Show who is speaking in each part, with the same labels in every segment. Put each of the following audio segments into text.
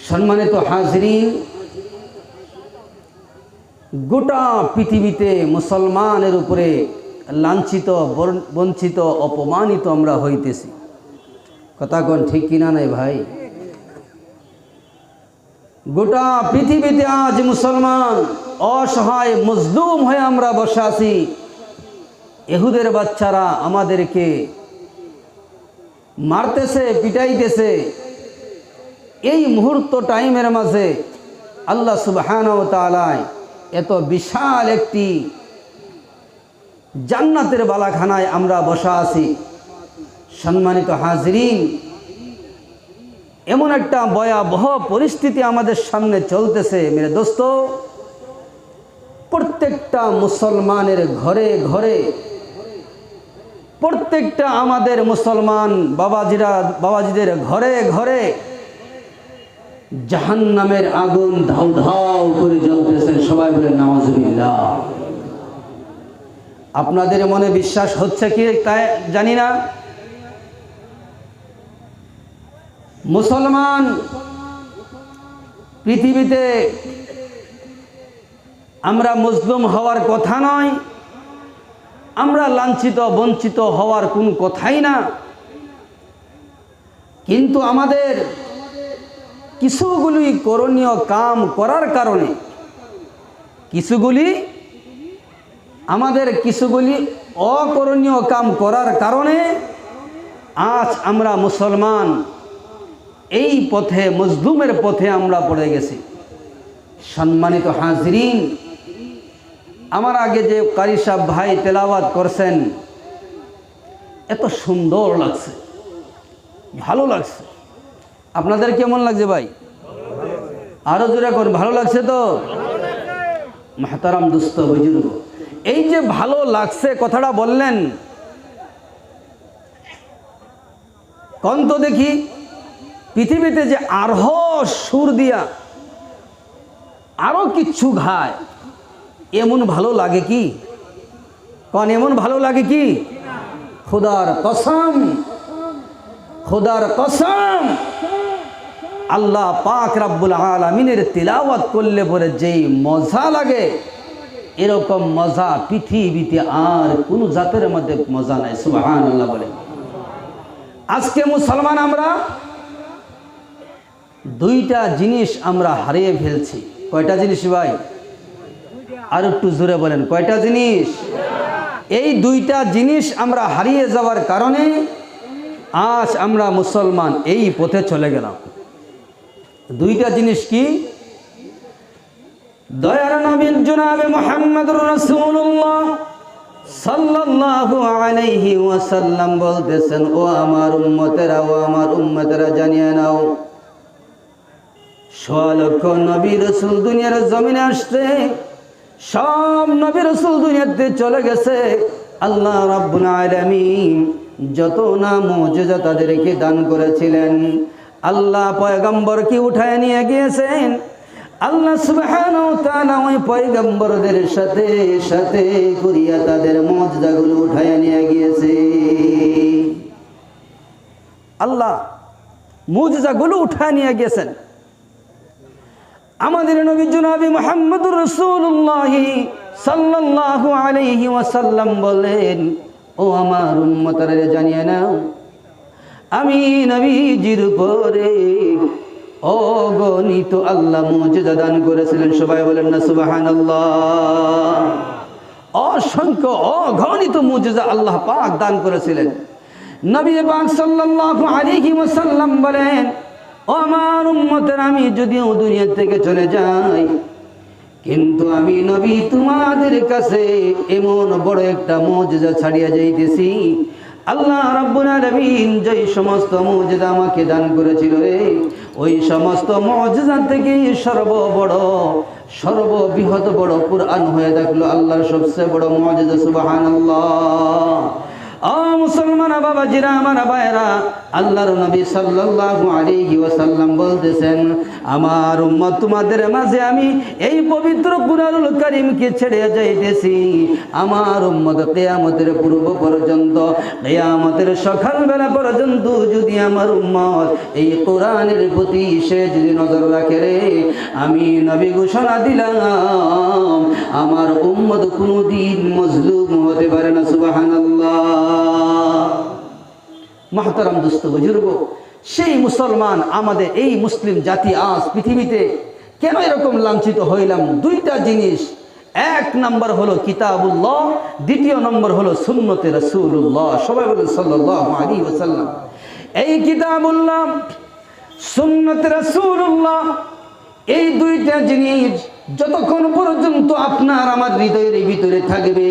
Speaker 1: সম্মানিত হাজরিন, গোটা পৃথিবীতে মুসলমানের উপরে লাঞ্ছিত, বঞ্চিত, অপমানিত আমরা হইতেছি। কথা কোন ঠিক কিনা নাই ভাই? গোটা পৃথিবীতে আজ মুসলমান অসহায় মজলুম হয়ে আমরা বসে আছি। ইহুদের বাচ্চারা আমাদেরকে মারতেছে, পিটাইতেছে। এই মুহূর্ত টাইমের মাঝে আল্লাহ সুবহানাহু ওয়া তাআলা এত বিশাল একটি জান্নাতের বালাখানায় আমরা বসা আছি। সম্মানিত হাজরিন, এমন একটা ভয়াবহ পরিস্থিতি আমাদের সামনে চলতেছে। মেরে দোস্ত, প্রত্যেকটা মুসলমানের ঘরে ঘরে, প্রত্যেকটা আমাদের মুসলমান বাবাজিদের ঘরে ঘরে জাহান্নামের আগুন ধাউ ধাউ করে জ্বলতেছে। সবাই বলে নাউজুবিল্লাহ। আপনাদের মনে বিশ্বাস হচ্ছে কি তাই জানি না। মুসলমান পৃথিবীতে আমরা মজলুম হওয়ার কথা নয়, আমরা লাঞ্ছিত বঞ্চিত হওয়ার কোন কথাই না। কিন্তু আমাদের কিছুগুলি করণীয় কাম করার কারণে, কিছুগুলি অকরণীয় কাম করার কারণে আজ আমরা মুসলমান এই পথে, মজলুমের পথে আমরা পড়ে গেছি। সম্মানিত হাজরিন, আমার আগে যে কারি সাহেব ভাই তেলাওয়াত করছেন, এত সুন্দর লাগছে, ভালো লাগছে। আপনাদের কেমন লাগছে ভাই? আরো জোরে কোন ভালো লাগছে তো? মুহতারাম দোস্ত বুজুর্গ, এই যে ভালো লাগছে কথাটা বললেন, কোন তো দেখি পৃথিবীতে যে আরহ সুর দিয়া আরো কিচ্ছু গায়, এমন ভালো লাগে কি? কোন এমন ভালো লাগে কি? খুদার কসম, খুদার কসম, আল্লাহ পাক রব্বুল আলামিনের তিলাওয়াত করলে পরে যেই মজা লাগে, এরকম মজা পৃথিবীতে আর কোন জাতের মধ্যে মজা নাই। সুবহানাল্লাহ বলে। আজকে মুসলমান আমরা দুইটা জিনিস আমরা হারিয়ে ফেলছি। কয়টা জিনিস ভাই? আর একটু জোরে বলেন, কয়টা জিনিস? এই দুইটা জিনিস আমরা হারিয়ে যাওয়ার কারণে আজ আমরা মুসলমান এই পথে চলে গেলাম। দুইটা জিনিস কি? দয়ার নবী জনাবে মুহাম্মদুর রাসূলুল্লাহ সাল্লাল্লাহু আলাইহি ওয়াসাল্লাম বলতেছেন, ও আমার উম্মতেরা জানিয়ে নাও, 6 লক্ষ নবী রাসূল দুনিয়ার জমিনে আসছে, সব নবী রাসূল দুনিয়াতে চলে গেছে। আল্লাহ রাব্বুল আলামিন যত না মুজিজা তাদেরকে দান করেছিলেন, আল্লাহ পয়গম্বরকে উঠায় নিয়ে গিয়েছেন। আল্লাহ সুবহানাহু ওয়া তাআলা ওই পয়গম্বরদের সাথে সাথে করিয়া তাদের মুজিজাগুলো উঠায় নিয়ে গিয়েছে। আল্লাহ মুজিজাগুলো উঠায় নিয়ে গেছেন। আমাদের নবী জনাবে মুহাম্মদুর রাসূলুল্লাহ সাল্লাল্লাহু আলাইহি ওয়াসাল্লাম বলেন, ও আমার উম্মতরা জানিয়ে নাও, আমি নবীজির উপরে অগণিত আল্লাহ মুজিজা দান করেছিলেন। সবাই বলেন না সুবহানাল্লাহ। অসংখ্য অগণিত মুজিজা আল্লাহ পাক দান করেছিলেন। নবী পাক সাল্লাল্লাহু আলাইহি ওয়াসাল্লাম বলেন, ও আমার উম্মতেরা, আমি যদিও দুনিয়া থেকে চলে যাই, কিন্তু আমি নবী তোমাদের কাছে এমন বড় একটা মুজিজা ছাড়িয়ে যাইতেছি। আল্লাহ রাব্বুল আলামিন যেই সমস্ত মুজিজা আমাকে দান করেছিল, ওই সমস্ত মুজিজা থেকে সর্ববৃহৎ বড় কুরআন হয়ে থাকলো আল্লাহর সবচেয়ে বড় মুজিজা। সুবহানাল্লাহ। ও মুসলমান বাবাজিরা, আমার ভাইরা, আল্লাহর নবী সাল্লাল্লাহু আলাইহি ওয়াসাল্লাম বলতেছেন, আমার উম্মত তোমাদের মাঝে আমি এই পবিত্র কুরআনুল কারীমকে ছেড়ে যাইতেছি। আমার উম্মত কিয়ামতের পূর্ব পর্যন্ত, কিয়ামতের সকালবেলা পর্যন্ত যদি আমার উম্মত এই কোরআনের প্রতি সে যদি নজর রাখে রে, আমি নবী ঘোষণা দিলাম আমার উম্মত কোনদিন মজলুম হতে পারে না। সুবহানাল্লাহ। মুহতারাম দোস্ত বুজুর্গ, সেই মুসলমান আমাদের এই মুসলিম জাতি আজ পৃথিবীতে কেন এরকম লাঞ্ছিত হইলাম? দুইটা জিনিস, এক নম্বর হলো কিতাবুল্লাহ, দ্বিতীয় নম্বর হলো সুন্নতে রাসূলুল্লাহ। সবাই বলেন সাল্লাল্লাহু আলাইহি ওয়াসাল্লাম। এই কিতাবুল্লাহ, সুন্নতে রাসূলুল্লাহ, এই দুইটা জিনিস যতক্ষণ পর্যন্ত আপনার আমার হৃদয়ের ভিতরে থাকবে,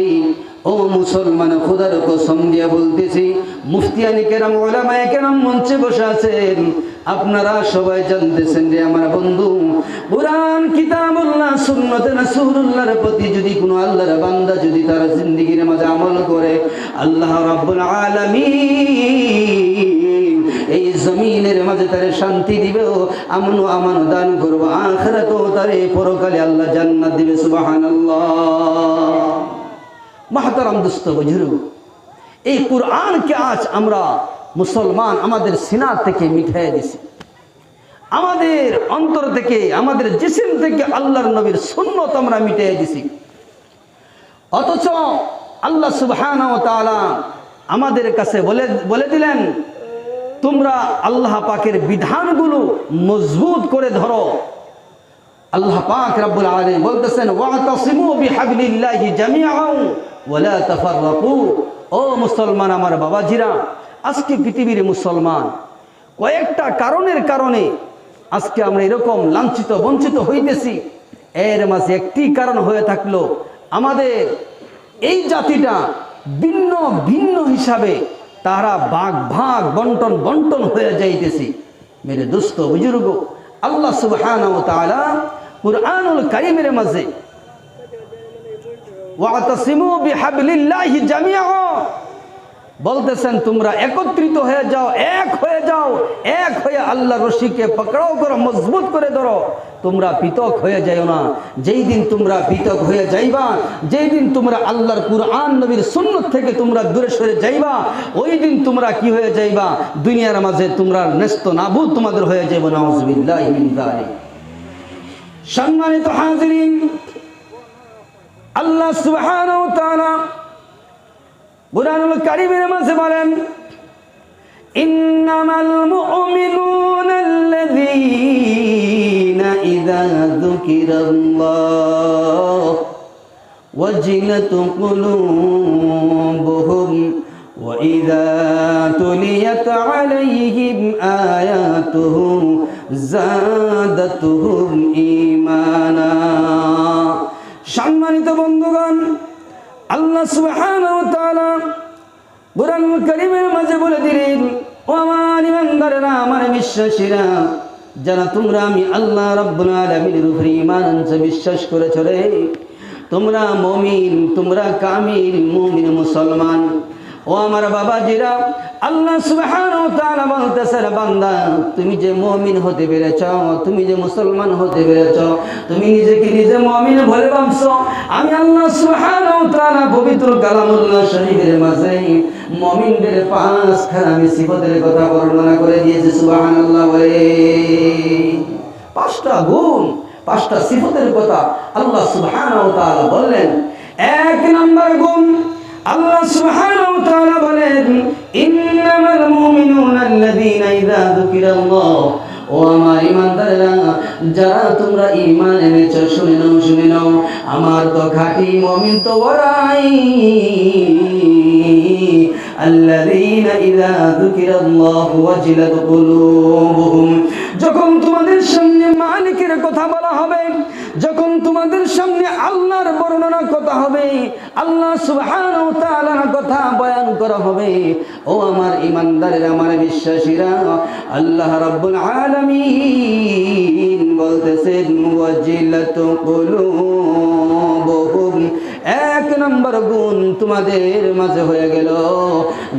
Speaker 1: ও মুসলমান, খোদার কসম দিয়ে বলতেছি, মুফতিয়ানি কেরাম, উলামায়ে কেরাম মঞ্চে বসে আছেন, আপনারা সবাই জানতেছেন যে আমার বন্ধু, কুরআন কিতাবুল্লাহ সুন্নতে রাসূলুল্লাহর প্রতি যদি কোনো আল্লাহর বান্দা যদি তার জিন্দেগীর মাঝে আমল করে, আল্লাহ রাব্বুল আলামিন এই জমিনের মাঝে তারে শান্তি দিবে, আমন ও আমান দান করবো, আখিরাতেও তারে পরকালে আল্লাহ জান্নাত দিবে। সুবহানাল্লাহ। মুহতারাম দোস্ত বুজুর্গ, এই কুরআনকে আজ আমরা মুসলমান আমাদের সিনা থেকে মিটাইয়া দিছি, আমাদের অন্তর থেকে, আমাদের জিসিম থেকে আল্লাহর নবীর সুন্নত আমরা মিটাইয়া দিছি। অথচ আল্লাহ সুবহানাহু ওয়া তাআলা আমাদের কাছে বলে দিলেন, তোমরা আল্লাহ পাকের বিধানগুলো মজবুত করে ধরো। আল্লাহ পাক রব্বুল আলামিন বলতেছেন, ওয়াতাসিমু বিহাবলিল্লাহি জামিআন ওয়া লা তাফাররাকু। ও মুসলমান আমার বাবাজিরা, আজকে পৃথিবীর মুসলমান কয়েকটা কারণের কারণে আজকে আমরা এরকম লাঞ্ছিত বঞ্চিত হইতেছি। এর মাঝে একটি কারণ হয়ে থাকলো, আমাদের এই জাতিটা ভিন্ন ভিন্ন হিসাবে তারা ভাগ ভাগ বন্টন হয়ে যাইতেছি। মেরে দোস্ত বুজুর্গ, আল্লাহ সুবহানাহু ওয়া তাআলা কুরআনুল কারীমের মাঝে ওয়াতাসিমু বিহাবলিল্লাহি জামিআ বলতেছেন, তোমরা একত্রিত হয়ে যাও, এক হয়ে যাও, এক হয়ে আল্লাহর রশিকে পকড়াও করো, মজবুত করে ধরো, তোমরা পৃথক হয়ে যাও না। যেই দিন তোমরা পৃথক হয়ে যাইবা, যেই দিন তোমরা আল্লাহর কুরআন নবীর সুন্নাত থেকে তোমরা দূরে সরে যাইবা, ওই দিন তোমরা কি হয়ে যাইবা? দুনিয়ার মাঝে তোমরা নেস্ত নাবুদ তোমাদের হয়ে যাইবা। নাউযুবিল্লাহি মিন যালিক। সম্মানিত হাজিরিন, আল্লাহ সুবহানাহু ওয়া তাআলা কুরআনুল কারীমের মাঝে বলেন, ইন্নামাল মুমিনুনা আল্লাযীনা ইযা যুকিরাল্লাহ ওয়াজিলাত কুলুবুহুম ওয়া ইযা তুলিয়াত আলাইহিম আয়াতুহু যাদাতুহুম ঈমানা। সম্মানিত বন্ধুগণ, আল্লাহ সুবহানাহু ওয়া তাআলা কুরআনুল কারীমের মাঝে বলে দিলেন, ও আমার ঈমানদারেরা, আমার বিশ্বাসীরা, যারা তোমরা আমি আল্লাহ রাব্বুল আলামিনের উপরে ঈমান আনছো, বিশ্বাস করেছো রে, তোমরা মুমিন, তোমরা কামিল মুমিন মুসলমান। ও আমার বাবাজিরা, আল্লাহ সুবহানাহু ওয়া তাআলা বলতেছেন, বান্দা, তুমি যে মুমিন হতে পেরেছো, তুমি যে মুসলমান হতে পেরেছো, তুমি নিজেকে নিজে মুমিন বলে ভাবছো, আমি আল্লাহ সুবহানাহু ওয়া তাআলা পবিত্র কালামুল্লাহ শরীফের মাঝে মুমিনদের পাঁচখানা আমি সিফাতের কথা বর্ণনা করে দিয়েছি। সুবহানাল্লাহ বলে পাঁচটা গুণ, পাঁচটা সিফাতের কথা আল্লাহ সুবহানাহু ওয়া তাআলা বললেন। এক নম্বর গুণ, আল্লাহ সুবহানাহু ওয়া তাআলা বলেন, ইন্নামাল মুমিনুনা আল্লাযীনা ইযা যুকিরাল্লাহ। ও আমার ঈমানদাররা, যারা তোমরা ঈমান এনেছো, শুনে নাও, আমার তো খাঁটি মুমিন তো ওরাই, আল্লাযীনা ইযা যুকিরাল্লাহু ওয়াজিলাত কুলুবুহুম। যখন তোমাদের সামনে মালিকের কথা বলা হবে, যখন তোমাদের সামনে আল্লাহর বর্ণনা কথা হবে, আল্লাহ সুবহানাহু ওয়া তাআলার কথা বয়ান করা হবে, ও আমার ঈমানদারেরা, আমার বিশ্বাসীরা, আল্লাহ রাব্বুল আলামিন বলতেছেন, ওয়াজিলাত কুলুবুহুম। এক নম্বর নম্বর গুণ তোমাদের মাঝে হয়ে গেল,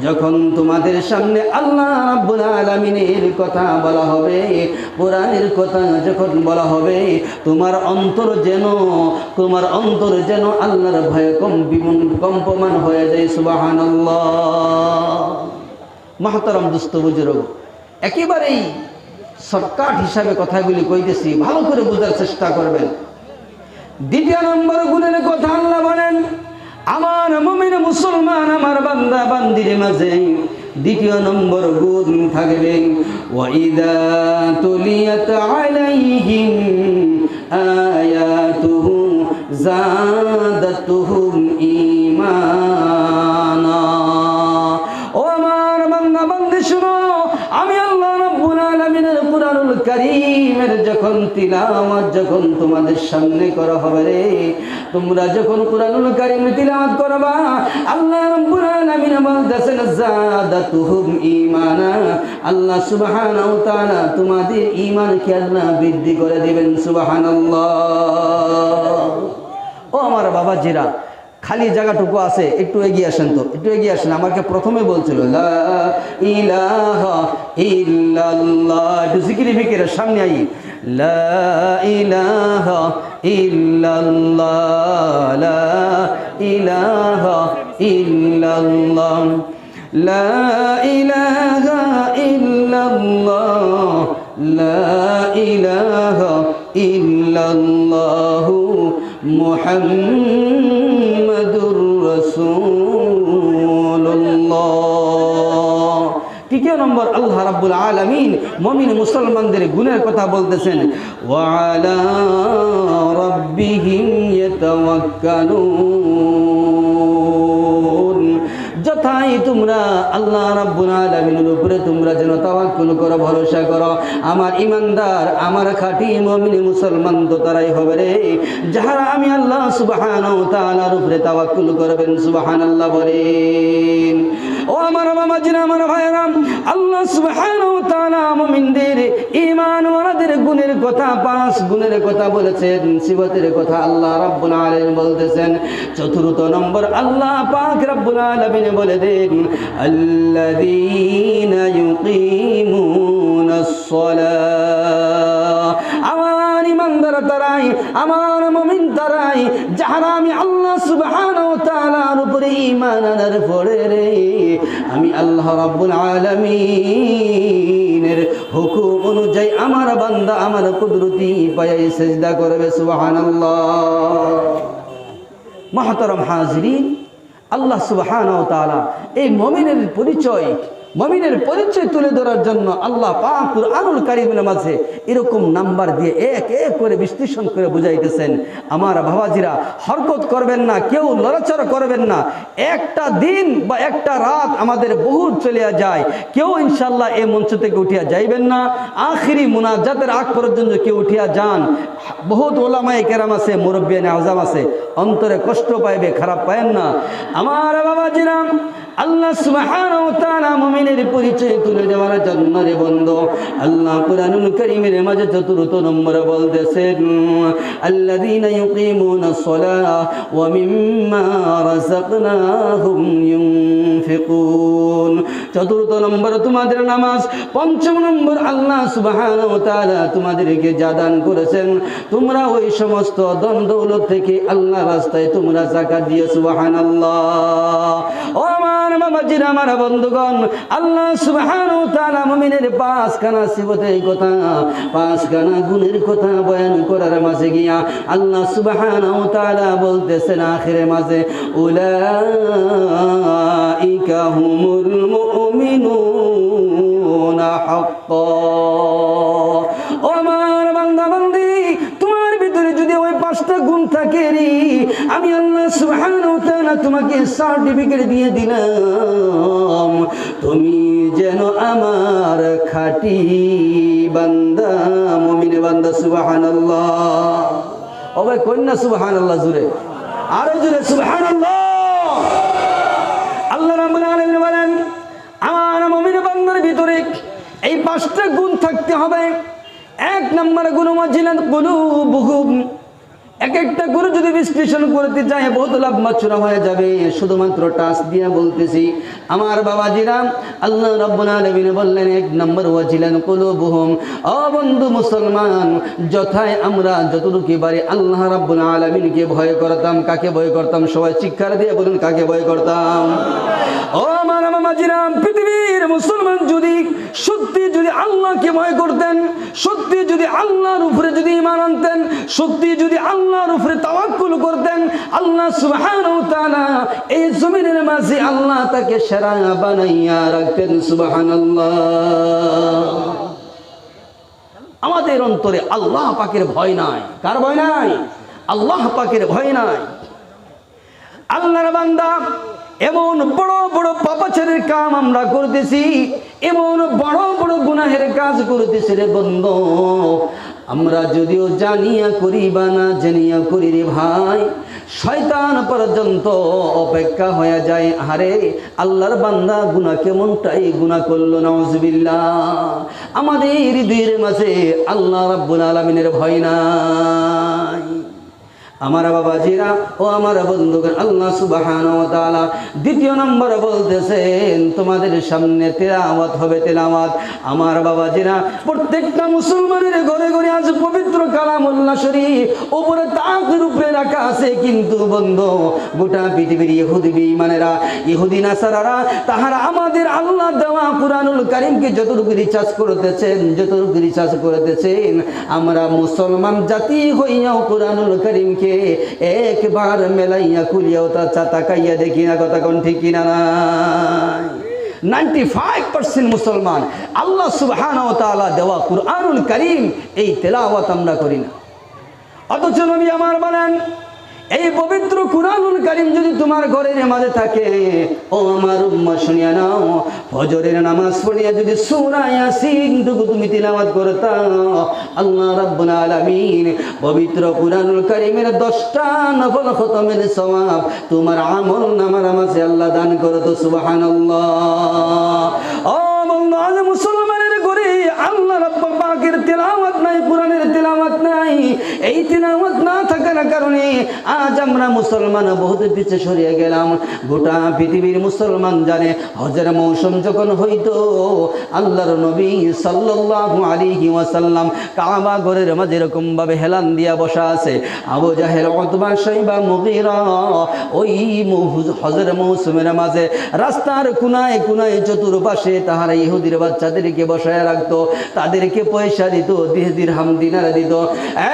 Speaker 1: যখন তোমাদের সামনে আল্লাহ রাব্বুল আলামিনের কথা বলা হবে, কোরআনের কথা যখন বলা হবে, তোমার অন্তর যেন আল্লাহর ভয়ে কম্পমান হয়ে যায়। সুবহানাল্লাহ। মাহতারাম দোস্ত বুজুর্গ, একেবারেই শর্টকাট হিসাবে কথাগুলি কইতেছি, ভালো করে বোঝার চেষ্টা করবেন। দ্বিতীয় নম্বর গুণের কথা আল্লাহ বলেন, আমার মুমিন মুসলমান আমার বান্দা বান্দির মাঝে দ্বিতীয় নম্বর গুণ থাকবে, ওয়াইদা তুলিয়াত আলাইহিম আয়াতুহু যাদাতুহুম ঈমানা। ও আমার বান্দা বান্দি শুনো, আমি আল্লাহ রাব্বুল আলামিনের কুরআনুল কারীমের যখন তিলাওয়াত যখন তোমাদের সামনে করা হবে রে, তোমরা যখন কুরআনুল কারীম তিলাওয়াত করবা, আল্লাহ রাব্বুল আলামিন বলতেছেন যাদাতুহুম ঈমানা, আল্লাহ সুবহানাহু ওয়া তাআলা তোমাদের ঈমানকে আল্লাহ বৃদ্ধি করে দিবেন। সুবহানাল্লাহ। ও আমার বাবাজিরা, খালি জায়গাটুকু আছে, একটু এগিয়ে আসেন তো, একটু এগিয়ে আসেন। আমাকে প্রথমে বলছিল লা ইলাহা ইল্লাল্লাহ, একটু জিকির ফিকিরের সামনে আই, লা ইলাহা ইল্লাল্লাহ, লা ইলাহা ইল্লাল্লাহ, লা ইলাহা ইল্লাল্লাহ, লা ইলাহা ইল্লাল্লাহ মুহাম্মাদুর রাসূলুল্লাহ। তৃতীয় নম্বর আল্লাহ রাব্বুল আলামিন মুমিন মুসলমানদের গুণের কথা বলতেছেন, ওয়া আলা রাব্বিহিম ইয়াতাওয়াক্কালুন, যথাই তোমরা আল্লাহ রাব্বুল আলামিনের উপরে তোমরা যেন তাওয়াক্কুল করো, ভরসা করো। আমার ইমানদার, আমার খাঁটি মুমিন মুসলমান তো তারাই হবে রে, যারা আমি আল্লাহ সুবহানাহু ওয়া তাআলার উপরে তাওয়াক্কুল করবেন। সুবহানাল্লাহ বলেন। ও আমার বাবাজিরা, আমার ভাইরা, আল্লাহ সুবহানাহু ওয়া তাআলা মুমিনদের ঈমানওয়ালাদের গুণের কথা, 5 গুণের কথা বলেছেন, সিফাতের কথা আল্লাহ রাব্বুল আলামিন বলতেছেন। চতুর্থ নম্বর আল্লাহ পাক রাব্বুল আলামিন বলে দেন, আল্লাযীনা ইউকিমুনাস সালাহ, আমার ইমানদার তারাই, আমার মুমিন তারাই, যারা আমি আল্লাহ সুবহানাহু ওয়া তাআলার উপরে ঈমান আনার পরে রে, আমি আল্লাহ রাব্বুল আলামিনের হুকুম অনুযায়ী আমার বান্দা আমার কুদরতি পায়ে সিজদা করবে। সুবহানাল্লাহ। মুহতারাম হাজিরিন, আল্লাহ সুবহানাহু ওয়া তাআলা এই মুমিনের পরিচয় তুলে ধরার জন্য আল্লাহ পাক কুরআনুল কারীমের মাঝে এরকম নাম্বার দিয়ে এক এক করে বিশ্লেষণ করে বুঝাইতেছেন। আমার বাবাজিরা, হরকত করবেন না, কেউ লড়াচড়া করবেন না। একটা দিন বা একটা রাত আমাদের বহুত চলে যায়, কেউ ইনশাআল্লাহ এই মঞ্চ থেকে উঠিয়া যাইবেন না। আখিরি মুনাজাতের আগ পর্যন্ত কেউ উঠিয়া যান। বহুত ওলামায়ে কেরাম আছে, মুরব্বিয়ানে আযম আছে, অন্তরে কষ্ট পাইবে, খারাপ পায়েন না। আমার বাবাজিরা, আল্লাহ সুবহানাহু ওয়া তাআলা মুমিনের পরিচয় তুলে দেওয়ার জন্য রে বন্ধু, আল্লাহ কুরআনুল কারীমের মাঝে চতুর্থ নম্বরে বলতেছেন, আল্লাযীনা ইউকিমুনাস সালাহ ওয়া মিম্মা রাযাকনাহুম ইউনফিকুন। চতুর্থ নম্বর তোমাদের নামাজ। পঞ্চম নম্বর আল্লাহ সুবহানাহু ওয়া তাআলা তোমাদেরকে যা দান করেছেন, তোমরা ওই সমস্ত ধন দৌলত থেকে আল্লাহর রাস্তায় তোমরা যাকাত দিও। সুবহানাল্লাহ। ও আমার বাবাজিরা, আমার বন্ধুগণ, আল্লাহ সুবহানাহু ওয়া তাআলা মুমিনের 5 খানা সিফতের কথা, 5 খানা গুণের কথা বয়ান করার মাঝে গিয়া আল্লাহ সুবহানাহু ওয়া তাআলা বলতেছেন আখিরে মাঝে, উলাইকা হুমুল মুমিনুনা হাক্কান। ও আমার বান্দা বান্দি, তোমার ভিতরে যদি ওই 5টা গুণ থাকে রে, আমি আল্লাহ সুবহানাহু ওয়া তাআলা তোমাকে সার্টিফিকেট দিয়ে দিলাম, তুমি যেন আমার খাঁটি বান্দা, মুমিন বান্দা। সুবহানাল্লাহ। ও ভাই, কন্যা সুবহানাল্লাহ জুড়ে, আরো জুড়ে সুবহানাল্লাহ। আল্লাহ রাব্বুল আলামিন বলেন, আমার মুমিন বান্দার ভিতরে এই 5টা গুণ থাকতে হবে। 1 নম্বর গুণ, ওয়াজিলাত কুলুবুহুম এক একটা করে যদি বিশ্লেষণ করতে যাই বহুত লাভ মাছরা হয়ে যাবে। শুধুমাত্র টাচ দিয়া বলতেছি আমার বাবাজিরা, আল্লাহ রাব্বুল আলামিন বললেন 1 নম্বর ওয়াজিলান কুলুবুহুম। ও বন্ধু মুসলমান, যথায় আমরা যতটুকু পারি আল্লাহ রাব্বুল আলামিনকে ভয় করতাম। কাকে ভয় করতাম? সবাই চিৎকার দিয়ে বলুন, কাকে ভয় করতাম? ও আমার বাবাজিরা, পৃথিবীর মুসলমান যদি সত্যি যদি আল্লাহকে ভয় করতেন, সত্যি যদি আল্লাহর উপরে যদি ঈমান আনতেন, সত্যি যদি আল্লাহর উপরে তাওয়াক্কুল করতেন, আল্লাহ সুবহানাহু ওয়া তাআলা এই জমিনের মাঝে আল্লাহ তাকে সেরা বানাইয়া রাখতেন। সুবহানাল্লাহ। আমাদের অন্তরে আল্লাহ পাকের ভয় নাই। কার ভয় নাই? আল্লাহ পাকের ভয় নাই। আল্লাহর বান্দা, এমন বড় বড় পাপাচারের কাম আমরা করতেছি, এমন বড় বড় গুনাহের কাজ করতেছি রে বন্ধু, আমরা যদিও জানিয়া করি বা না জানিয়া করি রে ভাই, শয়তান পর্যন্ত অপেক্ষা হয়ে যায়, আরে আল্লাহর বান্দা গুনাহ কেমনটাই গুনাহ করলো, নাউজুবিল্লাহ। আমাদের হৃদয়ের মাঝে আল্লাহ রাব্বুল আলামিনের ভয় নাই। আমার বাবাজিরা ও আমার বন্ধুগণ, আল্লাহ সুবহানাহু ওয়া তাআলা দ্বিতীয় নম্বর বলতেছেন তোমাদের সামনে তেলাওয়াত হবে, তেলাওয়াত। আমার বাবাজিরা, প্রত্যেকটা মুসলমানের ঘরে ঘরে আজ পবিত্র কালামুল্লাহ শরীফ উপরে তাকের উপরে রাখা আছে, কিন্তু বন্ধু গোটা পৃথিবীর ইহুদি বেঈমানেরা, ইহুদি নাসারারা, তাহারা আমাদের আল্লাহ দেওয়া কুরআনুল কারীমকে যতটুকু রিচার্জ করতেছেন, যতটুকু রিচার্জ করতেছেন, আমরা মুসলমান জাতি হইয়াও কুরআনুল কারীমকে একবার মেলাইয়া খুলিয়াও তা তাকাইয়া দেখি না। কথা কোন ঠিক কিনা? নাই। 95% মুসলমান আল্লাহ সুবহানাহু ওয়া তাআলা দেওয়া কুরআনুল কারীম এই তেলাওয়াত আমরা করি না। অথচ নবী আমার বলেন, এই পবিত্র কুরআনুল কারীম যদি তোমার ঘরের মাঝে থাকে, ও আমার উম্মত শুনিয়া নাও, ফজরের নামাজ পড়িয়া যদি সূরা ইয়াসিন তুমি তিলাওয়াত করতা, আল্লাহ রাব্বুল আলামিন পবিত্র কুরআনুল কারীমের 10টা নফল খতমের সওয়াব তোমার আমল নামার মাঝে আল্লাহ দান করত। সুবহানাল্লাহ। ও বন্ধু, আজ মুসলমানের ঘরে আল্লাহ রাব্বুল পাকের তেলাওয়াত নাই, কুরআনের তেলাওয়াত নাই। এই তেলাওয়াত না থাকার কারণে আজ আমরা মুসলমান বহুত পিছে সরিয়ে গেলাম। গোটা পৃথিবীর মুসলমান জানে হজের মৌসুম যখন হইতো, আল্লাহর নবী সাল্লাল্লাহু আলাইহি ওয়াসাল্লাম কাবা ঘরের মাঝে এরকম ভাবে হেলান দিয়া বসা আছে। আবু জাহেল, উতবা, শাইবা, মুগীরা ওই হজের মৌসুমের মাঝে রাস্তার কোনায় কোনায় চতুর্পাশে তাহারা ইহুদির বাচ্চাদেরকে বসায় রাখতো, তাদেরকে পয়সা দিত, দিরহাম দিনার দিত।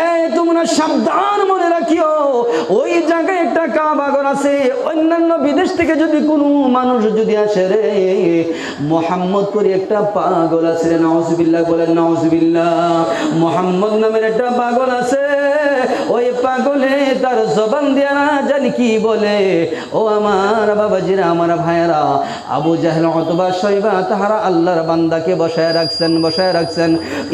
Speaker 1: এই তোমরা সাবধান, মনে রাখিও, ওই জায়গায় একটা কাবা ঘর আছে। অন্যান্য বিদেশ থেকে যদি কোনো মানুষ যদি আসে রে, মোহাম্মদ করে একটা পাগল আছে রে, নাউজুবিল্লাহ বলেন, নাউজুবিল্লাহ। মোহাম্মদ নামের একটা পাগল আছে, ওই পাগলে তার জবান দিয়া না জানি কি বলে। ও আমার বাবাজিরা, আমার ভাইয়েরা, আবু জাহেল, উতবা, শাইবা তাহারা আল্লাহর বান্দাকে বসায় রাখছেন, বসায় রাখছেন।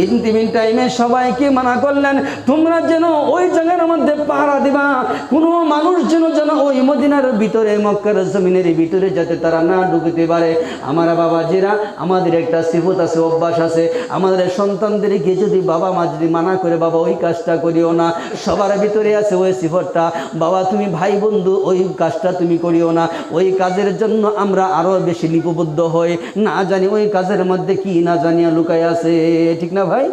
Speaker 1: ইন্তিমিন টাইমে সবাইকে মানা করলেন, তোমরা যেন ওই জায়গার মধ্যে পাহারা দিবা, কোনো মানুষ যেন ওই মদিনার ভিতরে, মক্কার জমিনের ভিতরে যাতে তারা না ঢুকতে পারে। আমার বাবাজিরা, আমাদের একটা সিফত আছে, অভ্যাস আছে, আমাদের সন্তানদেরকে যদি বাবা মা যদি মানা করে, বাবা ওই কাজটা করিও না, সবার ভিতরে আছে ওই সিফতটা, বাবা তুমি ভাই বন্ধু ওই কাজটা তুমি করিও না। ওই কাজের জন্য আমরা আরো বেশি লিপিবদ্ধ হই, না জানি ওই কাজের মধ্যে কি না জানিয়া লুকায় আছে, ঠিক না ভাই?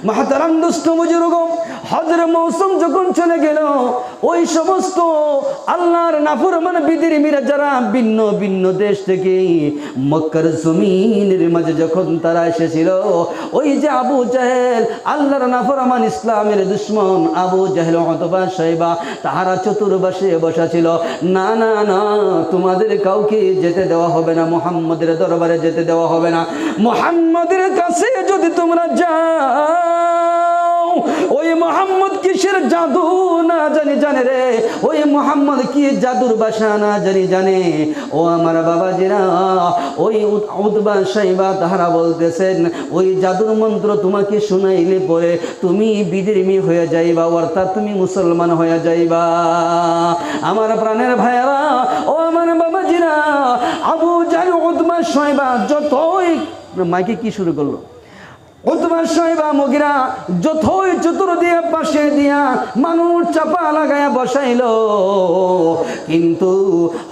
Speaker 1: মাহতারাম দোস্ত বুজুর্গ, হজের মৌসুম যখন চলে গেল, ওই সমস্ত আল্লাহর নাফরমান বিদিরমিরা যারা ভিন্ন ভিন্ন দেশ থেকে মক্কার জমিনের মাঝে যখন তারা এসেছিল, ওই যে আবু জাহেল, আল্লাহর নাফরমান ইসলামের দুশ্মন আবু জাহেল, উতবা, শাইবা তাহারা চতুর্পাশে বসা ছিল। না না না, তোমাদের কাউকে যেতে দেওয়া হবে না, মুহাম্মদের দরবারে যেতে দেওয়া হবে না। মুহাম্মদের কাছে যদি তোমরা যাও, ওই মুহাম্মদ কিসের জাদু না জানি জানে রে, ওই মুহাম্মদ কি জাদুর ভাষা না জানি জানে। ও আমার বাবাজিরা, ওই উতবা, শাইবা তাহারা বলতেছেন, ওই জাদুর মন্ত্র তোমাকে শুনাইলে পরে তুমি বিধর্মী হয়ে যাইবা, অর্থাৎ তুমি মুসলমান হয়ে যাইবা। আমার প্রাণের ভাইয়েরা, ও আমার বাবাজিরা, আবু জাহেল, উতবা, শাইবা যতই মাইকে কি শুরু করলো, উতবা সাইবা মুগিরা যথই চতুর দিয়ে পাশে দিয়া মানুষ চাপা লাগায়া বসাইলো, কিন্তু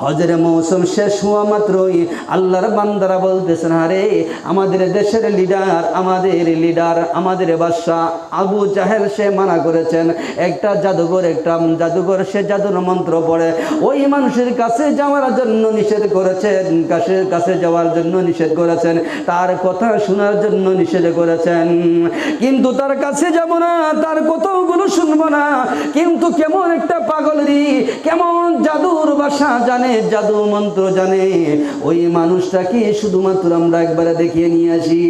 Speaker 1: হজের মৌসুম শেষ হওয়া মাত্রই আল্লাহর বান্দারা বলতেছেন, আরে আমাদের দেশের লিডার, আমাদের বাদশা আবু জাহেল সে মানা করেছেন, একটা জাদুঘর সে জাদুর মন্ত্র পড়ে ওই মানুষের কাছে যাওয়ার জন্য নিষেধ করেছেন, কাছে যাওয়ার জন্য নিষেধ করেছেন, তার কথা শোনার জন্য নিষেধ করেছেন। কিন্তু তার কাছে যাব না, তার কথাগুলো শুনবো না। কিন্তু কেমন একটা পাগলেরই, কেমন জাদুর ভাষা জানে, জাদু মন্ত্র জানে, ওই মানুষটাকে শুধুমাত্র আমরা একবারে দেখিয়ে নিয়ে আসি।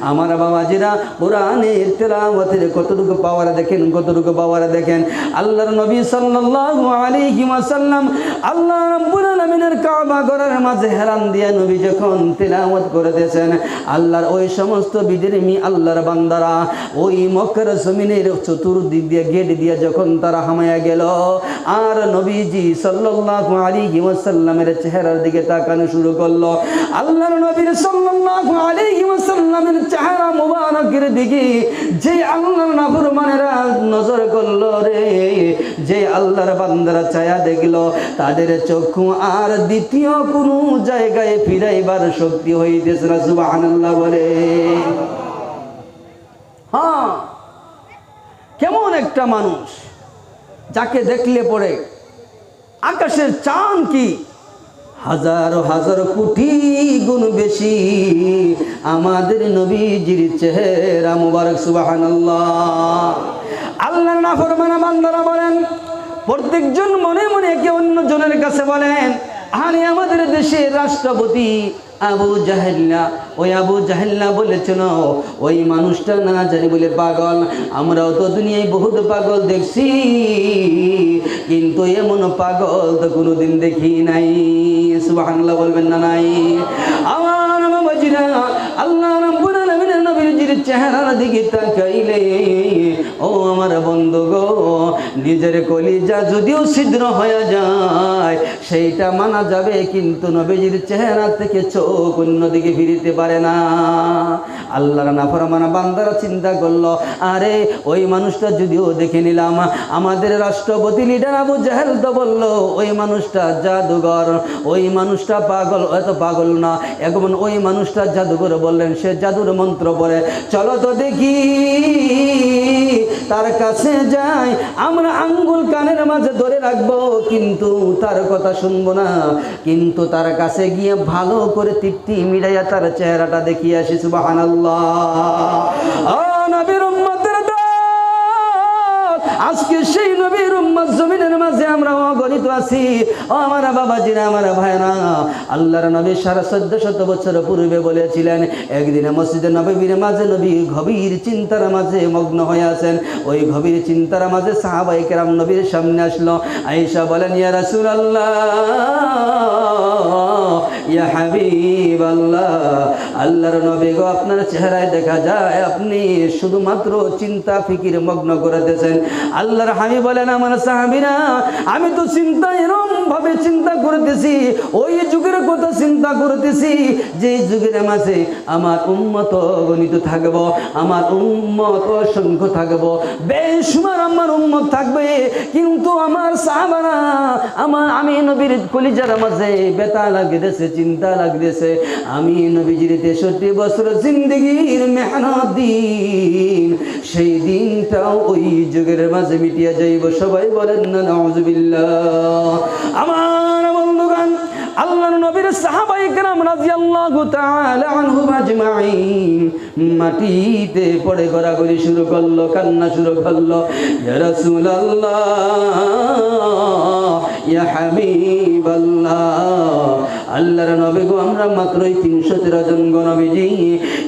Speaker 1: আমার বাবাজিরা, কোরআনের তেলাওয়াতের কতটুকু পাওয়ার দেখেন। আল্লাহর নবী সাল্লাল্লাহু আলাইহি ওয়াসাল্লাম আল্লাহ রাব্বুল আলামিনের কাবা ঘরের মাঝে হেলান দিয়ে নবী যখন তেলাওয়াত করতেছেন, আল্লাহর ওই সমস্ত বিধর্মী আল্লাহর বান্দারা ওই মক্কার জমিনের চতুর্দিক দিয়ে গেট দিয়ে যখন তারা হামায়া গেল, আর নবীজি সাল্লাল্লাহু আলাইহি ওয়াসাল্লামের চেহারার দিকে তাকানো শুরু করলো। আল্লাহর নবীর সাল্লাল্লাহু আলাইহি ওয়াসাল্লামের চেহারা মুবারকের দিকে যে আল্লাহর নাফরমানেরা নজর করলো রে, যে আল্লাহর বান্দারা ছায়া দেখলো, তাদের চক্ষু আর দ্বিতীয় কোনো জায়গায় ফিরাইবার শক্তি হইতেছে না। সুবহানাল্লাহ বলে। হ্যাঁ, কেমন একটা মানুষ যাকে দেখলে পরে আকাশের চাঁদ কি হাজার হাজার কোটি গুণ বেশি আমাদের নবীজির চেহারা মুবারক। সুবহানাল্লাহ। আল্লাহর নাফরমানা বান্দারা বলেন, প্রত্যেকজন মনে মনে একে অন্য জনের কাছে বলেন, আরে আমাদের দেশের রাষ্ট্রপতি আবু জাহেল্লা, ওই আবু জাহেল্লা বলেছিল ওই মানুষটা না জানি বলে পাগল। আমরাও তো দুনিয়ায় বহুত পাগল দেখছি, কিন্তু এমন পাগল তো কোনোদিন দেখি নাই। সুবহানাল্লাহ বলবেন না নাই? আমার বাবাজিরা, আল্লাহ রাব্বুল আলামিনের নবীর চেহারার দিকে তাকাইলে ও আমার বন্ধু গো, নিজের কলিজা যদিও ছিদ্র হয়ে যায় সেইটা মানা যাবে, কিন্তু নবীজির চেহারা থেকে চোখ অন্যদিকে ফিরিতে পারে না। আল্লাহর নাফরমানা বান্দারা চিন্তা করলো, আরে ওই মানুষটা যদিও দেখে নিলাম, আমাদের রাষ্ট্রপতি লিডার আবু জাহেল তো বললো ওই মানুষটা জাদুঘর, ওই মানুষটা পাগল, এত পাগল না, এখন ওই মানুষটা জাদুঘর বললেন, সে জাদুর মন্ত্র পড়ে, চলো তো দেখি তার কাছে যাই, আমরা আঙ্গুল কানের মাঝে ধরে রাখবো, কিন্তু তার কথা শুনবো না, কিন্তু তার কাছে গিয়ে ভালো করে তৃপ্তি মিলাইয়া তার চেহারাটা দেখিয়ে আসি। সুবহানাল্লাহ। নবীর উম্মতের দল, আজকে সেই নবীর উম্মত জমিনের মাঝে আমরা অগণিত আছি। ও আমার বাবাজিরা, আমার ভাইরা, আল্লাহর নবী 1450 বছর পূর্বে বলেছিলেন, একদিনে মসজিদে নববীর মাঝে নবী গভীর চিন্তার মাঝে মগ্ন হয়ে আছেন। ওই গভীর চিন্তার মাঝে সাহাবায়ে কেরাম নবীর সামনে আসলো। আয়েশা বলেন, ইয়া রাসূলুল্লাহ, ইয়া হাবিবাল্লাহ, আল্লাহর নবী গো, আপনার চেহারায় দেখা যায় আপনি শুধুমাত্র চিন্তা ফিকির মগ্ন করেতেছেন। আল্লাহর হাবিব বলেন, আমার সাহাবীরা, আমি তো চিন্তা এরকম ভাবে চিন্তা করতেছি, ওই যুগের কথা চিন্তা করতেছি যে যুগের মাঝে আমার উম্মত গণিত থাকব, আমার উম্মত অসংখ্য থাকব, বেশুমার আমার উম্মত থাকবে, কিন্তু আমার সাহাবারা, আমি নবীর কলিজার মাঝে ব্যথা লাগতেছে, চিন্তা লাগতেছে। আমি নবীজির 63 বছর জিন্দগির মেহনত দিন, সেই দিনটাও ওই যুগের মাঝে মিটিয়ে যাইব। সবাই বলেন না নাউযুবিল্লাহ। আমার বন্ধুগণ, আল্লাহর নবীর সাহাবায়ে কেরাম রাদিয়াল্লাহু তাআলা আনহুম আজমাইন মাটিতে পড়ে গড়াগড়ি শুরু করলো, কান্না শুরু করলো, ইয়া রাসূলুল্লাহ, ইয়া হাবিবাল্লাহ, আল্লাহর নবী গো, আমরা মাত্রই 313 জন গো নবীজি।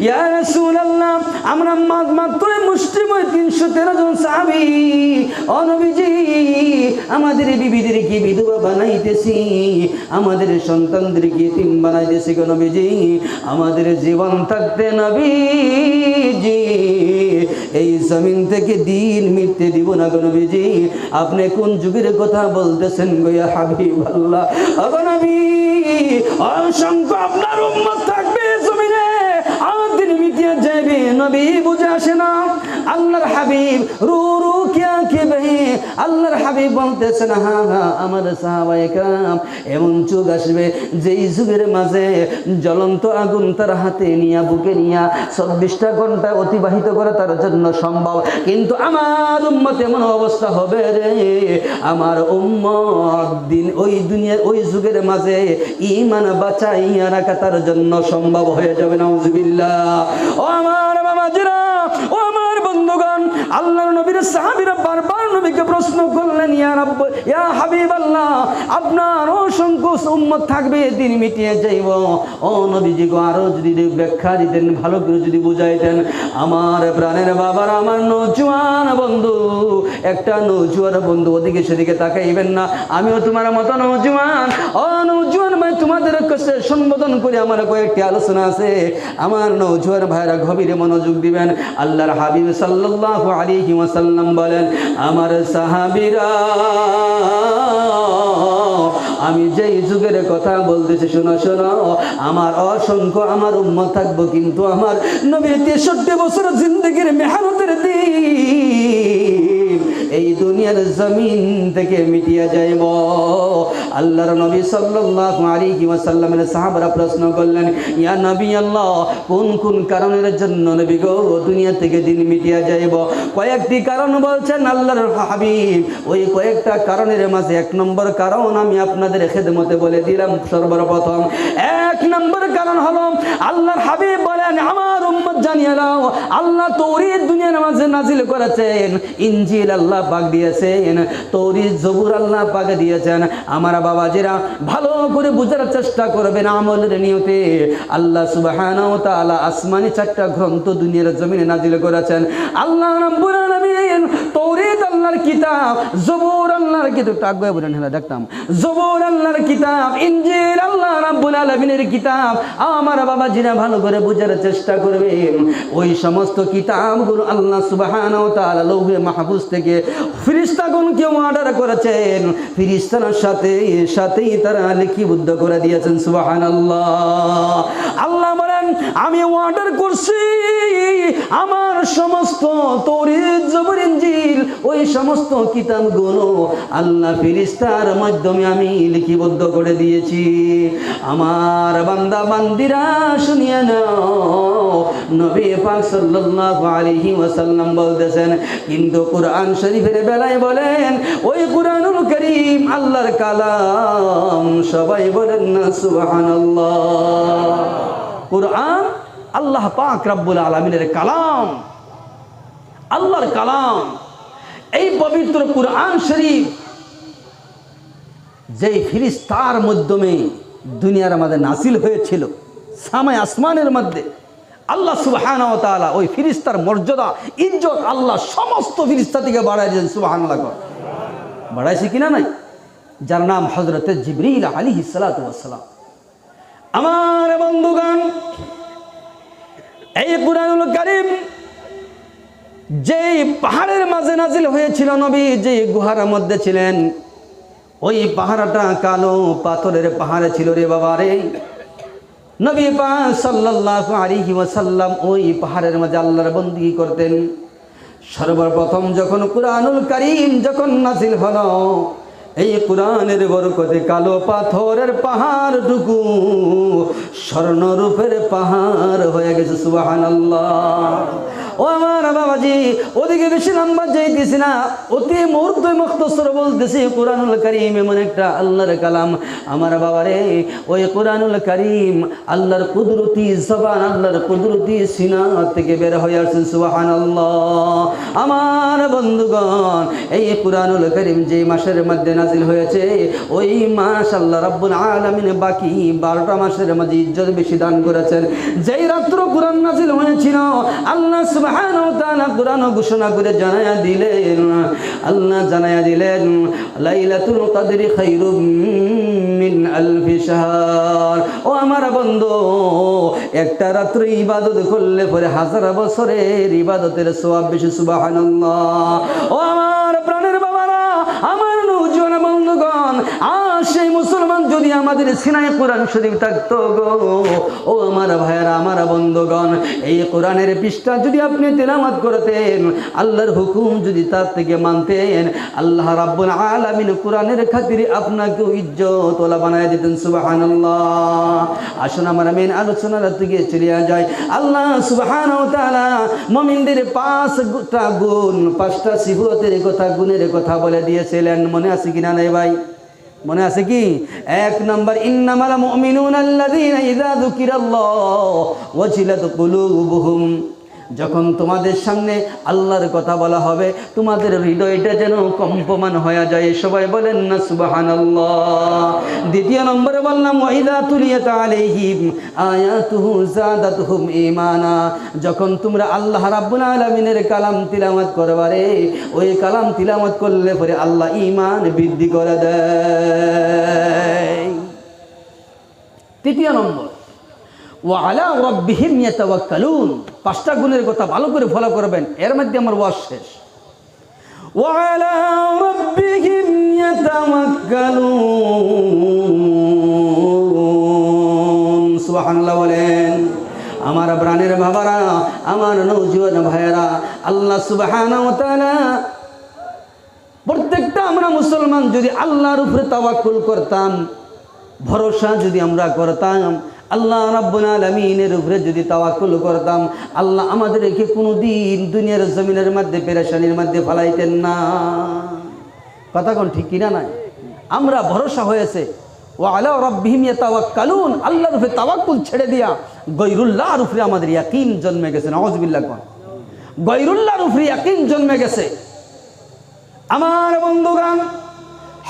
Speaker 1: ইয়া রাসূলুল্লাহ, আমরা মাত্রই মুসলিমই 313 জন সাহাবী। ও নবীজি, আমাদের বিবিদেরকে বিধবা বানাইতেছি, আমাদের সন্তানদেরকে এতিম বানাইতেছি গো নবীজি। আমাদের জীবন থাকতে নবীজি এই জমিন থেকে দিন মিটতে দিব না গো নবীজি। আপনি কোন যুগের কথা বলতেছেন গো ইয়া হাবিবাল্লাহ? ও নবী, অসংখ্য আপনার উম্মত থাকবে জমিনে, আর দিন মিটিয়ে যাবে, নবী বুঝে আসে না আল্লাহর হাবিব রু রু কিয়া কে বেহে আল্লাহর হাবিব বলতেছেন হা হা আমার সাহাবায়ে কেরাম এমন যুগ আসবে যেই যুগের মাঝে জ্বলন্ত আগুন তার হাতে নিয়া বুকে নিয়া 24টা ঘন্টা অতিবাহিত করা তার জন্য সম্ভব কিন্তু আমার উম্মত এমন অবস্থা হবে রে আমার উম্মত দিন ওই দুনিয়ার ওই যুগের মাঝে ঈমান বাঁচাইয়া রাখা তার জন্য সম্ভব হয়ে যাবে নাউজুবিল্লাহ ও আমার বাবাজিরা ও আমার বন্ধুগণ আল্লাহর নবীর সাহাবীরা বারবার নবীকে প্রশ্ন করলেন ইয়া রাব্ব ইয়া হাবিবাল্লাহ আপনার অসংখ্য উম্মত থাকবে দিন মিটিয়ে যাইব ও নবীজি গো আরো যদি ব্যাখ্যা দিতেন ভালো করে যদি বুঝাইতেন আমার প্রাণের বাবার আমার নওজোয়ান বন্ধু একটা নওজোয়ান বন্ধু ওদিকে সেদিকে তাকাইবেন না আমিও তোমার মতো নওজোয়ান ও নওজোয়ান ভাই তোমাদের কাছে সম্বোধন করে আমার কয়েকটি আলোচনা আছে আমার নওজোয়ান ভাইরা গভীরে মনোযোগ দিবেন আল্লাহর হাবিব সাল্লাল্লাহু আলাইহি ওয়াসাল্লাম বলেন আমার সাহাবীরা আমি যেই যুগের কথা বলতেছি শোনো শোনো আমার অসংখ্য আমার উম্মত থাকবো কিন্তু আমার নবীর 63 বছর জিন্দেগির মেহনতের দিন এই দুনিয়ার জমিন থেকে মিটিয়ে যাইব আল্লাহর নবী সাল্লাল্লাহু আলাইহি ওয়াসাল্লামের সাহাবারা প্রশ্ন করলেন ইয়া নবী আল্লাহ কোন কোন কারণের জন্য নবী গো দুনিয়া থেকে দিন মিটিয়ে যাইব কয়েকটি কারণ বলছেন আল্লাহর হাবিব ওই কয়েকটা কারণের মাঝে এক নম্বর কারণ আমি আপনাদের খেদমতে বলে দিলাম সর্বপ্রথম এক নম্বর কারণ হলো আল্লাহর হাবিব বলেন আমার উম্মত জানিয়ে দাও আল্লাহ তাওরীত দুনিয়ার মাঝে নাজিল করেছেন ইনজিল আল্লাহ পাক দিয়েছেন তাওরীত জবুর আল্লাহ পাক দিয়েছেন আমার বাবাজিরা ভালো করে বুঝার চেষ্টা করবেন আমলের নিয়তে আল্লাহ সুবহানাহু ওয়া তাআলা আসমানি 4টা গ্রন্থ দুনিয়ার জমিনে নাজিল করেছেন আল্লাহ রাব্বুল আলামিন তাওরীত আল্লাহর কিতাব জবুর আল্লাহর কিতাব আগে বলেন হ্যাঁ দেখতাম জবুর আল্লাহর কিতাব ইনজিল আল্লাহ রাব্বুল আলামিনের কিতাব আমার বাবাজিরা ভালো করে বুঝার চেষ্টা করবেন ওই সমস্ত কিতাবগুলো আল্লাহ সুবহানাহু ওয়া তাআলা লৌহে মাহফুজ থেকে ফেরেশতাগণকে অর্ডার করেছেন ফেরেশতার সাথেই তারা লিপিবদ্ধ করে দিয়েছেন সুবহানাল্লাহ আল্লাহ বলেন আমি অর্ডার করছি আমার সমস্ত তাওরীত জবুর ইনজিল ওই সমস্ত কিতাবগুলো আল্লাহ ফেরেশতার মাধ্যমে আমি লিপিবদ্ধ করে দিয়েছি আমার বান্দা বান্দিরা শুনিয়ে নাও নবী পাক সাল্লাল্লাহু আলাইহি ওয়াসাল্লাম বলতেছেন কিন্তু কুরআন শরীফের বেলায় বলেন ওই কুরআনুল কারীম আল্লাহর কালাম সবাই বলেন না সুবহানাল্লাহ কুরআন আল্লাহ পাক রব্বুল আলামিনের কালাম আল্লাহর কালাম এই পবিত্র কুরআন শরীফ যেই ফেরেশতার মাধ্যমে দুনিয়ার মধ্যে নাজিল হয়েছিল সামায় আসমানের মধ্যে আল্লাহ সুবহানাহু ওয়া তাআলা ওই ফেরেশতার মর্যাদা ইজ্জত আল্লাহ সমস্ত ফেরেশতা থেকে বাড়ায় দিয়েছেন সুবহানাল্লাহ বাড়াইছে কিনা নাই যার নাম হযরত জিবরিল আলাইহিস সালাতু ওয়াস সালাম আমার বন্ধুগণ এই কুরআনুল কারীম যেই পাহাড়ের মাঝে নাজিল হয়েছিল নবী যে গুহার মধ্যে ছিলেন ওই পাহাড়টা কালো পাথরের পাহাড়ে ছিল রে বাবা রে নবী পাক সাল্লাল্লাহু আলাইহি ওয়াসাল্লাম ওই পাহাড়ের মাঝে আল্লাহর বندگی করতেন সর্বপ্রথম যখন কুরআনুল কারীম যখন নাজিল হলো এই কুরআনের বরকতে কালো পাথরের পাহাড়টুকু স্বর্ণরূপের পাহাড় হয়ে গেছে সুবহানাল্লাহ ও আমার বাবাজি ওদিকে বেশি লম্বা যাইতেছি না অতি মুহূর্তে মুখতসর বলতেছি কুরআনুল কারীম এমন একটা আল্লাহর কালাম আমার বাবারে ওই কুরআনুল কারীম আল্লাহর কুদরতি জবান আল্লাহর কুদরতি সিনা থেকে বের হয়ে আসছে সুবহানাল্লাহ আমার বন্ধুগণ এই কুরআনুল কারীম যে মাসের মধ্যে নাজিল হয়েছে ওই মাস আল্লাহ রাব্বুল আলামিন বাকি 12টা মাসের মধ্যে ইজ্জত বেশি দান করেছেন যেই রাত্র কুরআন নাজিল হয়েছিল আল্লাহ সুবহানাহু ওয়া তাআলা কুরআন ঘোষণা করে জানায়া দিলেন আল্লাহ জানায়া দিলেন লাইলাতুল কদরি খায়রুম মিন আলফি শাহর ও আমার বন্ধু একটা রাত্র ইবাদত করলে পরে হাজার বছরের ইবাদতের সওয়াব বেশি সুবহানাল্লাহ ও আমার প্রাণের বাবারা আমার নওজোয়ান বন্ধুগণ সেই মুসলমান যদি আমাদের সিনায় কোরআন শরীফ থাকতো গো, ও আমার ভাইয়েরা, আমার বন্ধুগণ, এই কোরআনের পৃষ্ঠা যদি আপনি তেলাওয়াত করতেন, আল্লাহর হুকুম যদি তার থেকে মানতেন, আল্লাহ রাব্বুল আলামিন কোরআনের খাতিরে আপনাকে ইজ্জত ওয়ালা বানায় দিতেন। সুবহানাল্লাহ। আসুন আমরা মেন আলোচনার দিকে চলে যায়। আল্লাহ সুবহানাহু ওয়া তাআলা মুমিনদের 5টা গুণ, 5টা সিফতের কথা, গুণের কথা বলে দিয়েছিলেন। মনে আছে কিনা নাই ভাই? মনে আছে কি? 1 নম্বর, ইন্নামাল মুমিনুনা আল্লাযীনা ইযা যুকিরাল্লাহু ওয়াজিলাত কুলুবুহুম। যখন তোমাদের সামনে আল্লাহর কথা বলা হবে, তোমাদের হৃদয়টা যেন কম্পমান হয়ে যায়। সবাই বলেন না সুবহানাল্লাহ। 2 নম্বরে বললাম, ওয়াইদা তুলিয়াত আলাইহিম আয়াতুহু যাদাতুহুম ঈমানা। যখন তোমরা আল্লাহ রাব্বুল আলামিনের কালাম তিলাওয়াত করবারে, ওই কালাম তিলাওয়াত করলে পরে আল্লাহ ঈমান বৃদ্ধি করে দেয়। 3 নম্বর, ওয়া আলা রাব্বিহিম ইয়াতাওয়াক্কালুন। 5টা গুণের কথা ভালো করে ফলো করবেন, এর মধ্যে আমার ওয়াজ শেষ। ওয়া আলা রাব্বিহিম ইয়াতাওয়াক্কালুন। সুবহানাল্লাহ বলেন। আমার প্রাণের বাবারা, আমার নওজোয়ান ভাইয়েরা, আল্লাহ সুবহানাহু ওয়া তাআলা প্রত্যেকটা আমরা মুসলমান যদি আল্লাহর উপরে তাওয়াক্কুল করতাম, ভরসা যদি আমরা করতাম, আল্লাহ রাব্বুল আলামিনের উপরে যদি তাওয়াক্কুল করতাম, আল্লাহ আমাদেরকে কোনোদিন দুনিয়ার জমিনের মধ্যে পেরেশানির মধ্যে ফেলাইতেন না। কথা কোন ঠিক কিনা নাই? আমরা ভরসা হয়েছে ওয়া আলা রাব্বিহিম ইয়াতাওয়াক্কালুন, আল্লাহর উপরে তাওয়াক্কুল ছেড়ে দিয়া গায়রুল্লাহর উপরে আমাদের ইয়াকিন জন্মে গেছে। নাউযুবিল্লাহ। কোন গায়রুল্লাহর উপরে ইয়াকিন জন্মে গেছে। আমার বন্ধুগণ,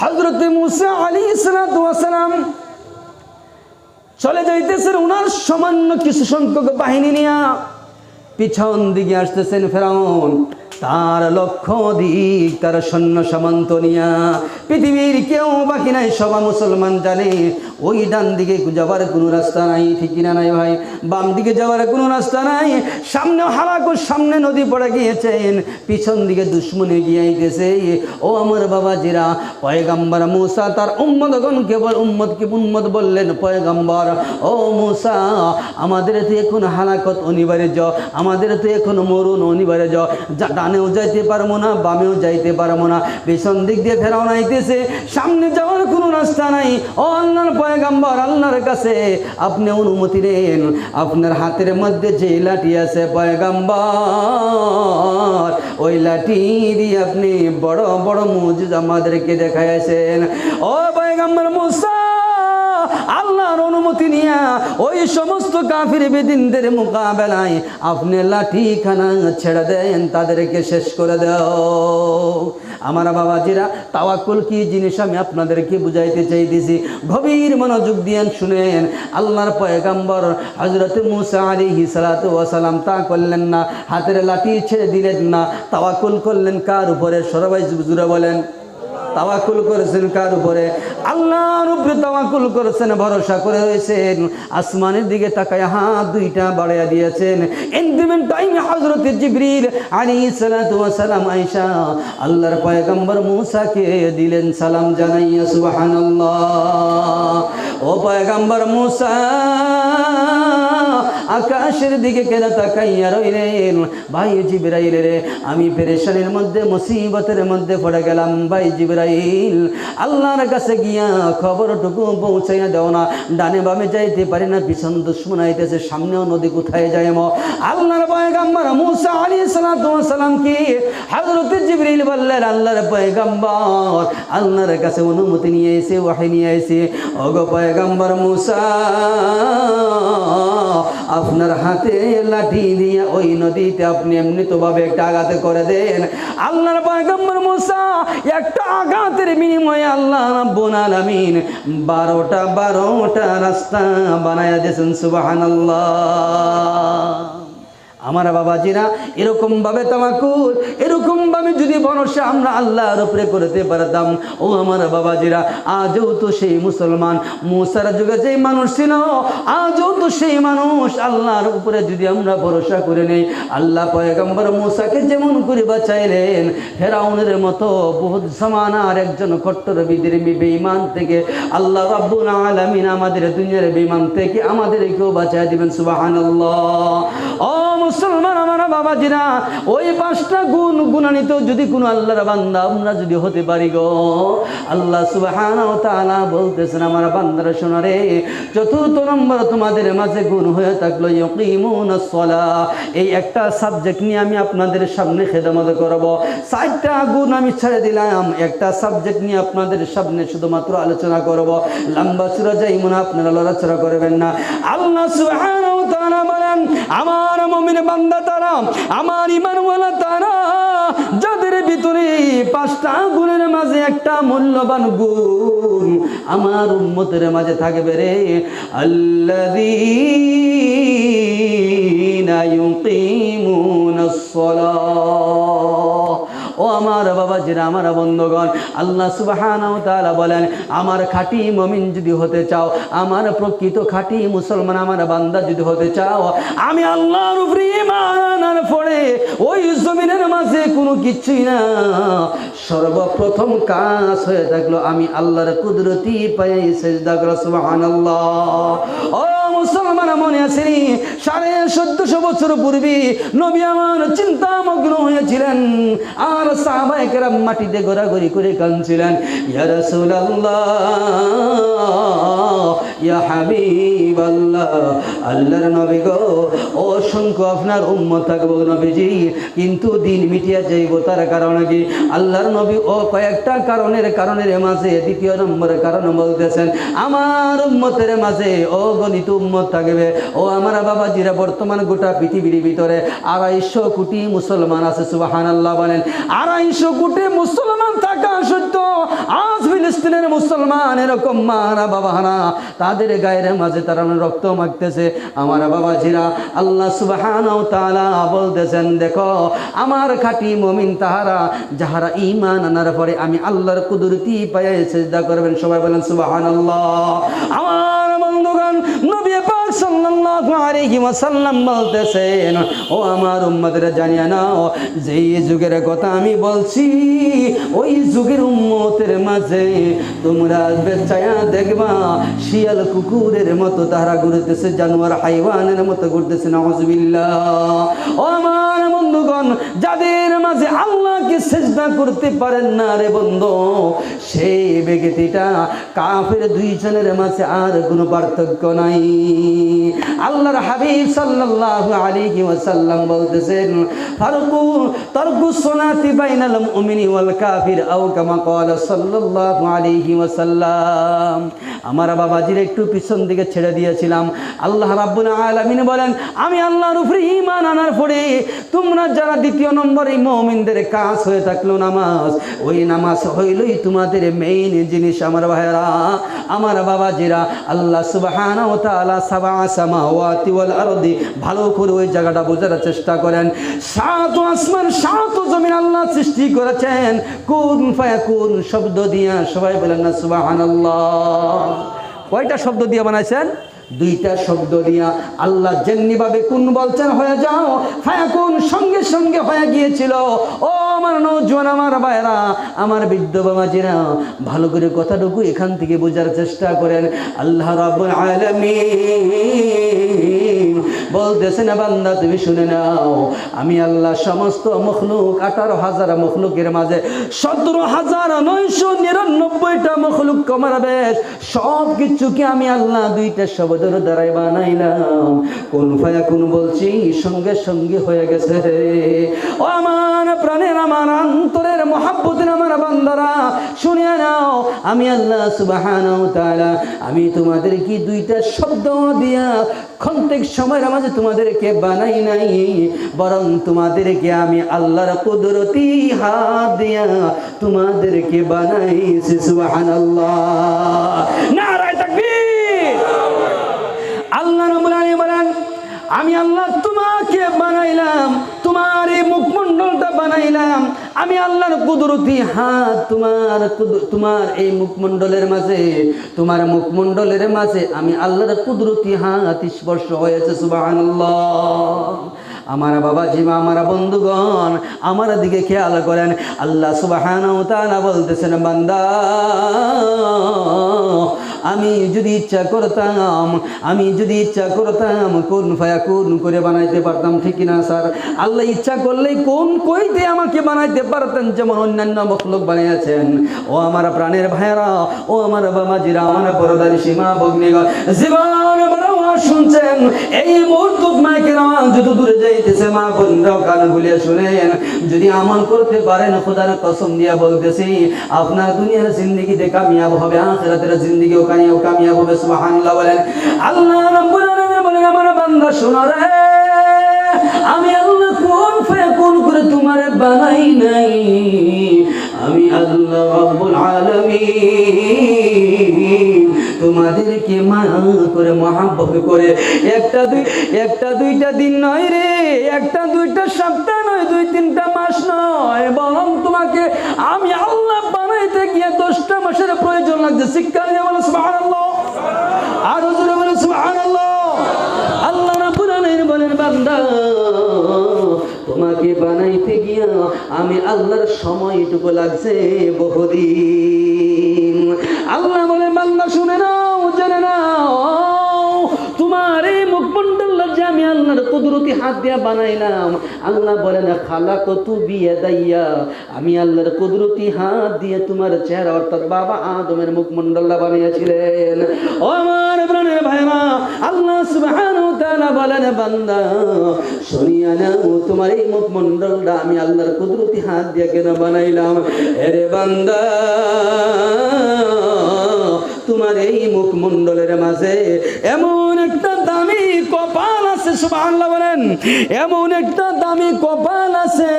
Speaker 1: হযরত মূসা আলাইহিস সালাতু ওয়াস সালাম চলে যাইতেছেন ওনার সামান্য কিছু সংখ্যক বাহিনী নিয়ে। পিছন দিকে আসতেছেন ফেরাউন, তার লক্ষ দিক, তার সৈন্য সামন্ত নিয়া। পৃথিবীর কেউ বাকি নাই, সবাই মুসলমান জানে ওই ডান দিকে যাওয়ার কোনো রাস্তা নাই, ঠিক কিনা নাই ভাই? বাম দিকে যাওয়ার কোনো রাস্তা নাই। সামনে হালাকুর, সামনে নদী পড়ে গিয়েছেন, পিছন দিকে দুশ্মনে গিয়ে আইতেছে। ও আমার বাবাজিরা, পয়গাম্বর মূসা তার উম্মতগণকে উম্মত বললেন, পয়গাম্বর ও মূসা, আমাদের তো এখন হালাকত অনিবার্য, আমাদের তো এখন মরণ অনিবার্য। ডানেও যাইতে পারবো না, বামেও যাইতে পারবো না, পেছন দিক দিয়ে ফেরাউন আইতেছে, সামনে যাওয়ার কোনো রাস্তা নাই। ও আল্লাহর পয়গাম্বর, আল্লাহর কাছে আপনি অনুমতি নেন। আপনার হাতের মধ্যে যে লাঠি আছে পয়গাম্বর, ওই লাঠি দিয়ে আপনি বড় বড় মুজিজা আমাদেরকে দেখাইছেন। ও পয়গাম্বর মূসা, আল্লাহর অনুমতি নিয়ে ওই সমস্ত কাফির বেদিনদের মোকাবেলায় আপনি লাঠিখানা ছেড়ে দেন, তাদেরকে শেষ করে দাও। আমার বাবাজিরা, তাওয়াক্কুল কি জিনিস আমি আপনাদেরকে বুঝাইতে চাইতেছি, গভীর মনোযোগ দিয়ে শুনেন। আল্লাহর পয়গাম্বর হযরত মূসা আলাইহিস সালাতু ওয়াস সালাম তা করলেন না, হাতের লাঠি ছেড়ে দিলেন না, তাওয়াক্কুল করলেন কার উপরে? সবাই জুড়ে বলেন। তাওয়াক্কুল করেছেন কার উপরে? আল্লাহর উপরে তাওয়াক্কুল করেছেন, ভরসা করে রয়েছেন। আসমানের দিকে তাকায় হাত 2টা বাড়াইয়া দিয়েছেন। ইনদিমেন টাইমে হযরত জিবরিল আলাইহিস সালাতু ওয়াস সালাম আয়েশা আল্লাহর পয়গম্বর মূসাকে দিলেন সালাম জানাইয়া। সুবহানাল্লাহ। ও পয়গম্বর মূসা আকাশের দিকে কেন তাকাইয়া রইলেন? ভাই জিবরাইল রে, আমি পেরেশানির মধ্যে, মুসিবতের মধ্যে পড়ে গেলাম। ভাই জিবরাইল, আল্লাহর কাছে গিয়া খবরটুকু পৌঁছাইয়া দাও না। ডানে বামে যাইতে পারি না, পিছন দুশমন আইতেছে, সামনেও নদী, কোথায় যাইম? আল্লাহর পয়গম্বর মূসা আলাইহিস সালাতু ওয়াস সালাম কি হযরত জিবরাইল বললেন, আল্লাহর পয়গম্বর আল্লাহর কাছে অনুমতি নিয়ে এসে, ওয়াহী নিয়ে এসে, ওগো পয়গম্বর মূসা, আপনার হাতে লাঠি দিয়ে ওই নদীতে আপনি এমনিতভাবে একটা আঘাত করে দেন। আল্লাহর পয়গম্বর মূসা একটা আঘাতের বিনিময়ে আল্লাহ রাব্বুল আলামিন 12টা রাস্তা বানায়া দিয়েছেন। সুবহানাল্লাহ। আমার বাবাজিরা, এরকম ভাবে তাওয়াক্কুল, এরকম ভাবে যদি ভরসা আমরা আল্লাহর উপরে করতে পারতাম, ও আমার বাবাজিরা, আজও তো সেই মুসলমান মুসার যুগে যেই মানুষ ছিল, আজও তো সেই মানুষ আল্লাহর উপরে যদি আমরা ভরসা করে নেই, আল্লাহ পয়গম্বর মুসাকে যেমন করে বাঁচাইলেন ফেরাউনের মতো বহুত জামানার একজন কট্টর বিদ্রোহী বেঈমান থেকে আল্লাহ রাব্বুল আলামিন আমাদের দুনিয়ার বেঈমান থেকে আমাদেরকেও বাঁচায় দিবেন। সুবহানাল্লাহ। ও মুসলমান আমার বাবাজিরা, ওই 5টা গুণ গুণান্বিত যদি কোনো আল্লাহর বান্দা আমরা যদি হতে পারি গো, আল্লাহ সুবহানাহু ওয়া তাআলা বলতেছেন আমার বান্দারা শোনো রে, চতুর্থ নম্বর তোমাদের মাঝে গুণ হয়ে থাকলো ইয়াকিমুনাস সালাহ। এই একটা সাবজেক্ট নিয়ে আমি আপনাদের সামনে খেদমত করব। 4টা গুণ আমি ছেড়ে দিলাম, একটা সাবজেক্ট নিয়ে আপনাদের সামনে শুধুমাত্র আলোচনা করব। লম্বা চূড়া যাই মনে আপনারা লড়াচড়া করবেন না। আল্লাহ সুবহানাহু ওয়া তাআলা বলেন, আমার মুমিন বান্দা তারা, আমার ঈমানওয়ালা তারা, যাদের ভিতরে 5টা গুণের মাঝে একটা মূল্যবান গুণ আমার উম্মতের মাঝে থাকবে রে, আল্লাযীনা ইউকিমুনাস সালাহ। ও আমার বাবাজিরা, আমার বন্ধুগণ, আল্লাহ সুবহানাহু ওয়া তাআলা বলেন, আমার খাঁটি মুমিন যদি হতে চাও, আমার প্রকৃত খাঁটি মুসলমান আমার বান্দা যদি হতে চাও, আমি আল্লাহর উপরে ঈমান আনার পরে ওই জমিনের মাঝে কোনো কিছুই না, সর্বপ্রথম কাজ হয়ে থাকলো আমি আল্লাহর কুদরতি পায়ে সিজদা করা। সুবহানাল্লাহ। ও মুসলমান, মনে আছে 1450 বছর পূর্বে নবী আমার চিন্তামগ্ন হয়েছিলেন, আর সাহাবায়ে কেরাম মাটিতে ঘোরাঘুরি করে কাঁদছিলেন, ইয়া রাসূলুল্লাহ, ইয়া হাবিবাল্লাহ, আল্লাহর নবী গো, অসংখ্য আপনার উম্মত থাকবো নবীজি, কিন্তু দিন মিটিয়া যাইব, তার কারণ কি? আল্লাহর নবী ও কয়েকটা কারণের মাঝে দ্বিতীয় নম্বরের কারণ বলতেছেন, আমার উম্মতের মাঝে অগণিত উম্মত থাকবে। ও আমার বাবাজিরা, বর্তমান গোটা পৃথিবীর ভিতরে 250 কোটি মুসলমান আছে। সুবহানাল্লাহ বলেন। 250 কোটি মুসলমান থাকা সত্য আজ ফিলিস্তিনের মুসলমান এরকম মারা বাবাহারা তাদের গায়ের মাঝে তারা রক্ত মাখতেছে। আমার বাবাজিরা, আল্লাহ সুবহানাহু ওয়া তাআলা বলতেছেন, দেখো আমার খাঁটি মুমিন তাহারা যাহারা ঈমান আনার পরে আমি আল্লাহর কুদরতি পায়ে সিজদা করবেন। সবাই বলেন সুবহানাল্লাহ। আমার বন্ধুগণ, নবী পাক সাল্লাল্লাহু আলাইহি ওয়াসাল্লাম বলতেছেন, ও আমার উম্মতরা জানিয়ে নাও, যেই যুগের কথা আমি বলছি ওই যুগের উম্মতের মাঝে তোমরা বেচায়া দেখবা শিয়াল কুকুরের মতো তারা ঘুরতেছে, জানোয়ার হাইওয়ানের মতো ঘুরতেছে। নাউযুবিল্লাহ। ও আমার বন্ধুগণ, যাদের মাঝে আল্লাহকে সিজদা করতে পারেন না রে বন্ধু, সেই ব্যক্তিটা কাফের, 2 জনের মাঝে আর কোনো পার্থক্য নাই। আল্লাহর হাবিব সাল্লাল্লাহু আলাইহি ওয়াসাল্লাম বলতেছেন, তারকুস সালাতি বাইনাল মুমিনি ওয়াল কাফির আও কামা ক্বালা সাল্লাল্লাহু আলাইহি ওয়াসাল্লাম। আমার বাবাজির একটু পিছন দিকে ছেড়ে দিয়েছিলাম। আল্লাহ রাব্বুল আলামিন বলেন, আমি আল্লাহর উপরে ঈমান আনার পরে তোমরা যারা দ্বিতীয় নম্বরে মুমিনদের কাজ হয়ে থাকলো নামাজ, ওই নামাজ হইলই তোমাদের মেইন জিনিস। আমার ভাইরা, আমার বাবাজিরা, আল্লাহ সুবহানাহু ওয়া তাআলা সাবা সামাওয়াতি ওয়াল আরদি, ভালো করে ওই জায়গাটা বোঝার চেষ্টা করেন। 7 আসমান 7 জমিন আল্লাহ সৃষ্টি করেছেন কুন ফায়াকুন শব্দ দিয়া। সবাই বলেন না সুবহানাল্লাহ। কয়টা শব্দ দিয়ে বানাইছেন? 2টা শব্দ দিয়া। আল্লাহ যেমনিভাবে কুন বলছেন হয়ে যাও, ফায়াকুন সঙ্গে সঙ্গে হয়ে গিয়েছিল। ও আমার নওজোয়ান, আমার ভাইরা, আমার বৃদ্ধ বাবাজিরা, ভালো করে কথাটুকু এখান থেকে বোঝার চেষ্টা করেন। আল্লাহ রাব্বুল আলামিন বলতেছেন, বান্দা তুমি শুনে নাও, আমি আল্লাহ সমস্ত মখলুক 18,000 মখলুকের মাঝে 17,999টা মখলুক কমার বেশ সব কিছুকে আমি আল্লাহ 2টা শব্দের দ্বারাই বানাইলাম। কোন ফায়াকুন বলছি, সঙ্গে সঙ্গে হয়ে গেছে। ও আমার প্রাণের, আমার অন্তরের মহাব্বতের আমার বান্দারা, শুনিয়ে নাও, আমি আল্লাহ সুবহানাহু ওয়া তাআলা আমি তোমাদেরকে 2টা শব্দ দিয়া ক্ষন্তেক সময়ের মাঝে তোমাদেরকে বানাই নাই, বরং তোমাদেরকে আমি আল্লাহর কুদরতি হাত দিয়া তোমাদেরকে বানাইছি। সুবহানাল্লাহ। নারায়ে তাকবীর। আল্লাহ রাব্বুল আলামিন বলেন, আমি আল্লাহ তোমাকে বানাইলাম, তোমার এই মুখমণ্ডলটা বানাইলাম, আমি আল্লাহর কুদরতি হাত তোমার এই মুখমণ্ডলের মাঝে, তোমার মুখমণ্ডলের মাঝে আমি আল্লাহর কুদরতি হাত স্পর্শ হয়েছে। সুবহানাল্লাহ। আমার বাবাজি মা, আমার বন্ধুগণ, আমার দিকে খেয়াল করেন। আল্লাহ সুবহানাহু ওয়া তাআলা বলতেছেন, বান্দা আমি যদি ইচ্ছা করতাম কোন ফায়াকুন করে বানাইতে পারতাম, ঠিক না স্যার? আল্লাহ ইচ্ছা করলে কোন কইতে আমাকে বানাইতে পারতেন, যেমন অন্যান্য মখলুক বানিয়েছেন। ও আমার প্রাণের ভাইরা, ও আমার বাবাজিরা, আমার পরদার সীমা ভগ্নীগণ, জীবন শুনছেন এই মুহূর্তে মাইকের আওয়াজ যত দূরে যাইতেছে, মা বোনরাও কান খুলে শুনেন। যদি আমল করতে পারেন, খোদার কসম দিয়া বলতেছি, আপনার দুনিয়ার জিন্দেগিতে কামিয়াব হবে, আখিরাতের জিন্দেগিও কামিয়াব হবে। সুবহানাল্লাহ বলেন। আল্লাহ রাব্বুল আলামিন বলেন, আমার বান্দা শোনো রে, আমি আল্লাহ কোন ফায়াকুন করে তোমারে বানাই নাই। আমি আল্লাহ রাব্বুল আলামিন তোমাদেরকে মায়া করে, মহব্বত করে, একটা দুইটা দিন নয় রে, একটা দুইটা সপ্তাহ নয়, 2-3টা মাস নয়, বরং তোমাকে আমি আল্লাহ বানাইতে গিয়ে 10টা মাসের প্রয়োজন লাগছে। শিক্ষা নিয়ে বলে সুবহানাল্লাহ, আর জোরে বলে সুবহানাল্লাহ। আল্লাহ রাব্বুল আলামিন বলেন, বান্দা তোমাকে বানাইতে গিয়া আমি আল্লাহর সময়টুকু লাগছে বহুদিন। আল্লাহ বলে, বান্দা শুনে নাও, জেনে নাও, তোমার এই মুখমণ্ডল যে আমি আল্লাহর কুদরতি হাত দিয়া বানাইলাম। আল্লাহ বলেন, খালাকতু বিয়াদাইয়া, আমি আল্লাহর কুদরতি হাত দিয়ে তোমার চেহারা অর্থাৎ বাবা আদমের মুখমণ্ডলটা বানিয়েছিলেন। ও আমার প্রাণের ভাইরা, আল্লাহ সুবহানাহু ওয়া তাআলা বলেন, বান্দা শুনিয়া নাও, তোমার এই মুখমণ্ডলটা আমি আল্লাহর কুদরতি হাত দিয়ে কেন বানাইলাম। এরে বান্দা, তোমার এই মুখমণ্ডলের মাঝে এমন একটা দামি কপাল আছে। সুবহানাল্লাহ বলেন। এমন একটা দামি কপাল আছে,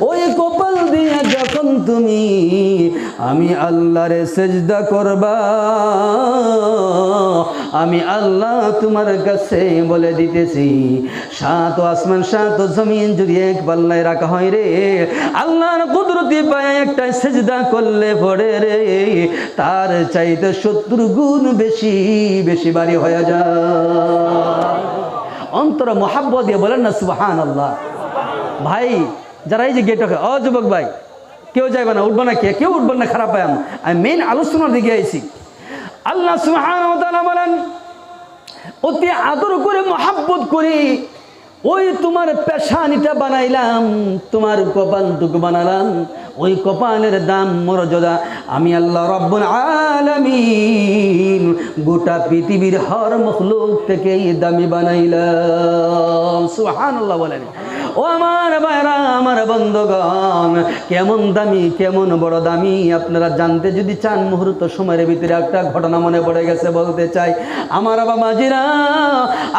Speaker 1: ওই কপাল দিয়ে যখন তুমি আমি আল্লাহরে সেজদা করবা, আমি আল্লাহ তোমার কাছে বলে দিতেছি, 7 আসমান 7 জমিন যদি এক পাল্লায় রাখা হয় রে, আল্লাহর কুদরতি পায়ে একটা সেজদা করলে পড়ে রে, তার চাইতে 70 গুণ বেশি বাড়ি হয়ে যায়। অন্তর মোহাব্বত দিয়ে বলেন না সুবহানাল্লাহ। ভাই যারা এই যে গেটে, ও যুবক ভাই, কেউ যাইবে না, উঠবে না, কেউ উঠবেন না, খারাপ হয়। আমি মেইন আলোচনার দিকে আইছি। আল্লাহ সুবহানাহু ওয়া তাআলা বলেন, অতি আদর করে মহাব্বত করি ওই তোমার পেশানিটা বানাইলাম, তোমার কপালটুকু বানালাম, ওই কপালের দাম মর্যাদা আমি আল্লাহ রাব্বুল আলামিন গোটা পৃথিবীর হর মখলুক থেকে দামি বানাইলাম। সুবহানাল্লাহ বলেন। ও আমার ভাইরা, আমার বন্ধুগণ, কেমন দামি, কেমন বড় দামি আপনারা জানতে যদি চান, মুহূর্ত সময়ের ভিতরে একটা ঘটনা মনে পড়ে গেছে, বলতে চাই। আমার বাবাজিরা,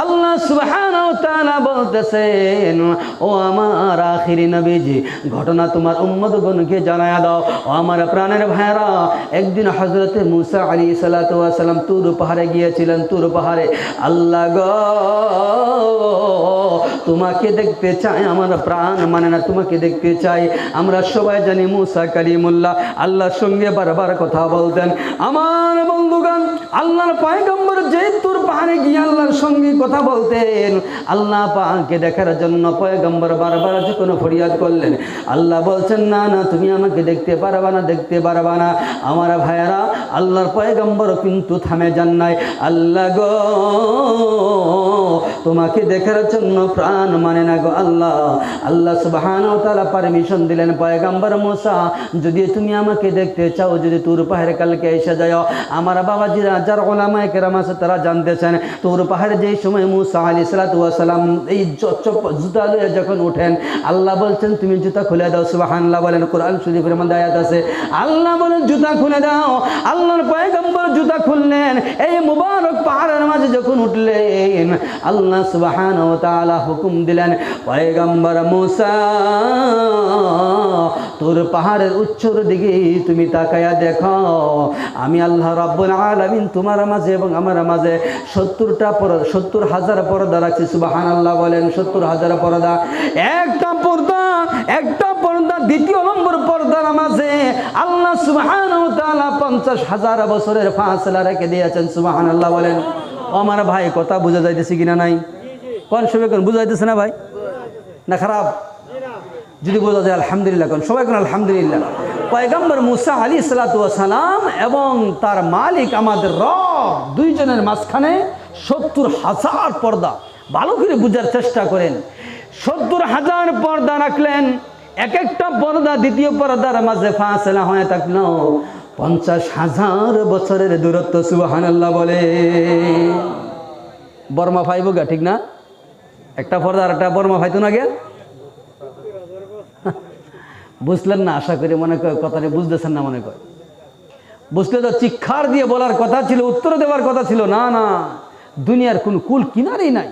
Speaker 1: আল্লাহ সুবহানাহু ওয়া তাআলা বলতেছেন, ও আমার আখিরি নবীজি, ঘটনা তোমার উম্মতগণকে জানায়া দাও। ও আমার প্রাণের ভাইরা, একদিন হযরতে মুসা আলাইহিস সালাতু ওয়াস সালাম তুর পাহাড়ে গিয়েছিলেন। তুর পাহাড়ে, আল্লাহ গো তোমাকে দেখতে চাই, আমার প্রাণ মানে না, তোমাকে দেখতে চাই। আমরা সবাই জানি মুসা কালিমুল্লাহ, আল্লাহর সঙ্গে বারবার কথা বলতেন। আমার বন্ধুগণ, আল্লাহর পয়গম্বর যে তুর পাহাড়ে গিয়ে আল্লাহর সঙ্গে কথা বলতেন, আল্লাহ পাককে দেখার জন্য পয়গম্বর বারবার যখন ফরিয়াদ করলেন, আল্লাহ বলছেন, না না, তুমি আমাকে দেখতে পারবা না, দেখতে পারবা না। আমার ভাইয়েরা, আল্লাহর পয়গম্বর কিন্তু থামে যান নাই। আল্লাহ গো তোমাকে দেখার জন্য প্রাণ মানে না গো আল্লাহ। আল্লাহ সুবহানাহু ওয়া তাআলা পারমিশন দিলেন, পয়গম্বর মুসা, যদি তুমি আমাকে দেখতে চাও, যদি তুর পাহাড়ে কালকে এসে যাও। আমার বাবাজিরা, যার উলামায়ে কেরাম আছে তারা জানতেছেন, তুর পাহাড়ে যেই সময় মুসা আলাইহিস সালাতু ওয়াস সালাম এই জুতা লয়ে যখন উঠেন, আল্লাহ বলছেন তুমি জুতা খুলে দাও। সুবহানাল্লাহ বলেন। কোরআন শরীফের মধ্যে আয়াত আছে, আল্লাহ বলেন জুতা খুলে দাও। আল্লাহর পয়গম্বর জুতা খুললেন। এই মুবারক পাহাড়ের মাঝে যখন উঠলেন, আল্লাহ সুবহানাহু ওয়া তাআলা হুকুম দিলেন, পয়গম্বর পয়গম্বর মুসা তোর পাহাড়ের উচ্চর দিকে তুমি তাকায়া দেখো, আমি আল্লাহ রাব্বুল আলামিন তোমার মাঝে এবং আমার মাঝে 70,000 পর্দা রাখছি। সুবহানাল্লাহ বলেন। 70,000 পর্দা। একটা পর্দা দ্বিতীয় নম্বর পর্দার মাঝে আল্লাহ সুবহানাহু ওয়া তাআলা 50,000 বছরের ফাসলা রেখে দিয়েছেন। সুবহানাল্লাহ বলেন। আমার ভাই কথা বোঝা যাইতেছে কিনা নাই? কোন সবাই কোন বোঝা যাইতেছে না ভাই? না খারাপ? যদি বোঝা যায় আলহামদুলিল্লাহ কোন সবাই কোন আলহামদুলিল্লাহ। পয়গম্বর মুসা আলাইহিস সালাতু ওয়াস সালাম এবং তার মালিক আমাদের রব দুইজনের মাঝখানে 70,000 পর্দা। ভালো করে বুঝার চেষ্টা করেন। 70,000 পর্দা রাখলেন। এক একটা পর্দা দ্বিতীয় পর্দার মাঝে ফাসলা হয়ে থাকলো 50,000 বছরের দূরত্ব। সুবহানাল্লাহ বলে। বর্মা ফাইব গা, ঠিক না? একটা পর্দা আর একটা বর্মা ফাইতো না গে। বুঝলেন না? আশা করি মনে কয় কথাটা বুঝতেছেন না মনে কয়। বুঝলে তো চিৎকার দিয়ে বলার কথা ছিল, উত্তর দেওয়ার কথা ছিল। না না, দুনিয়ার কোন কুল কিনারেই নাই।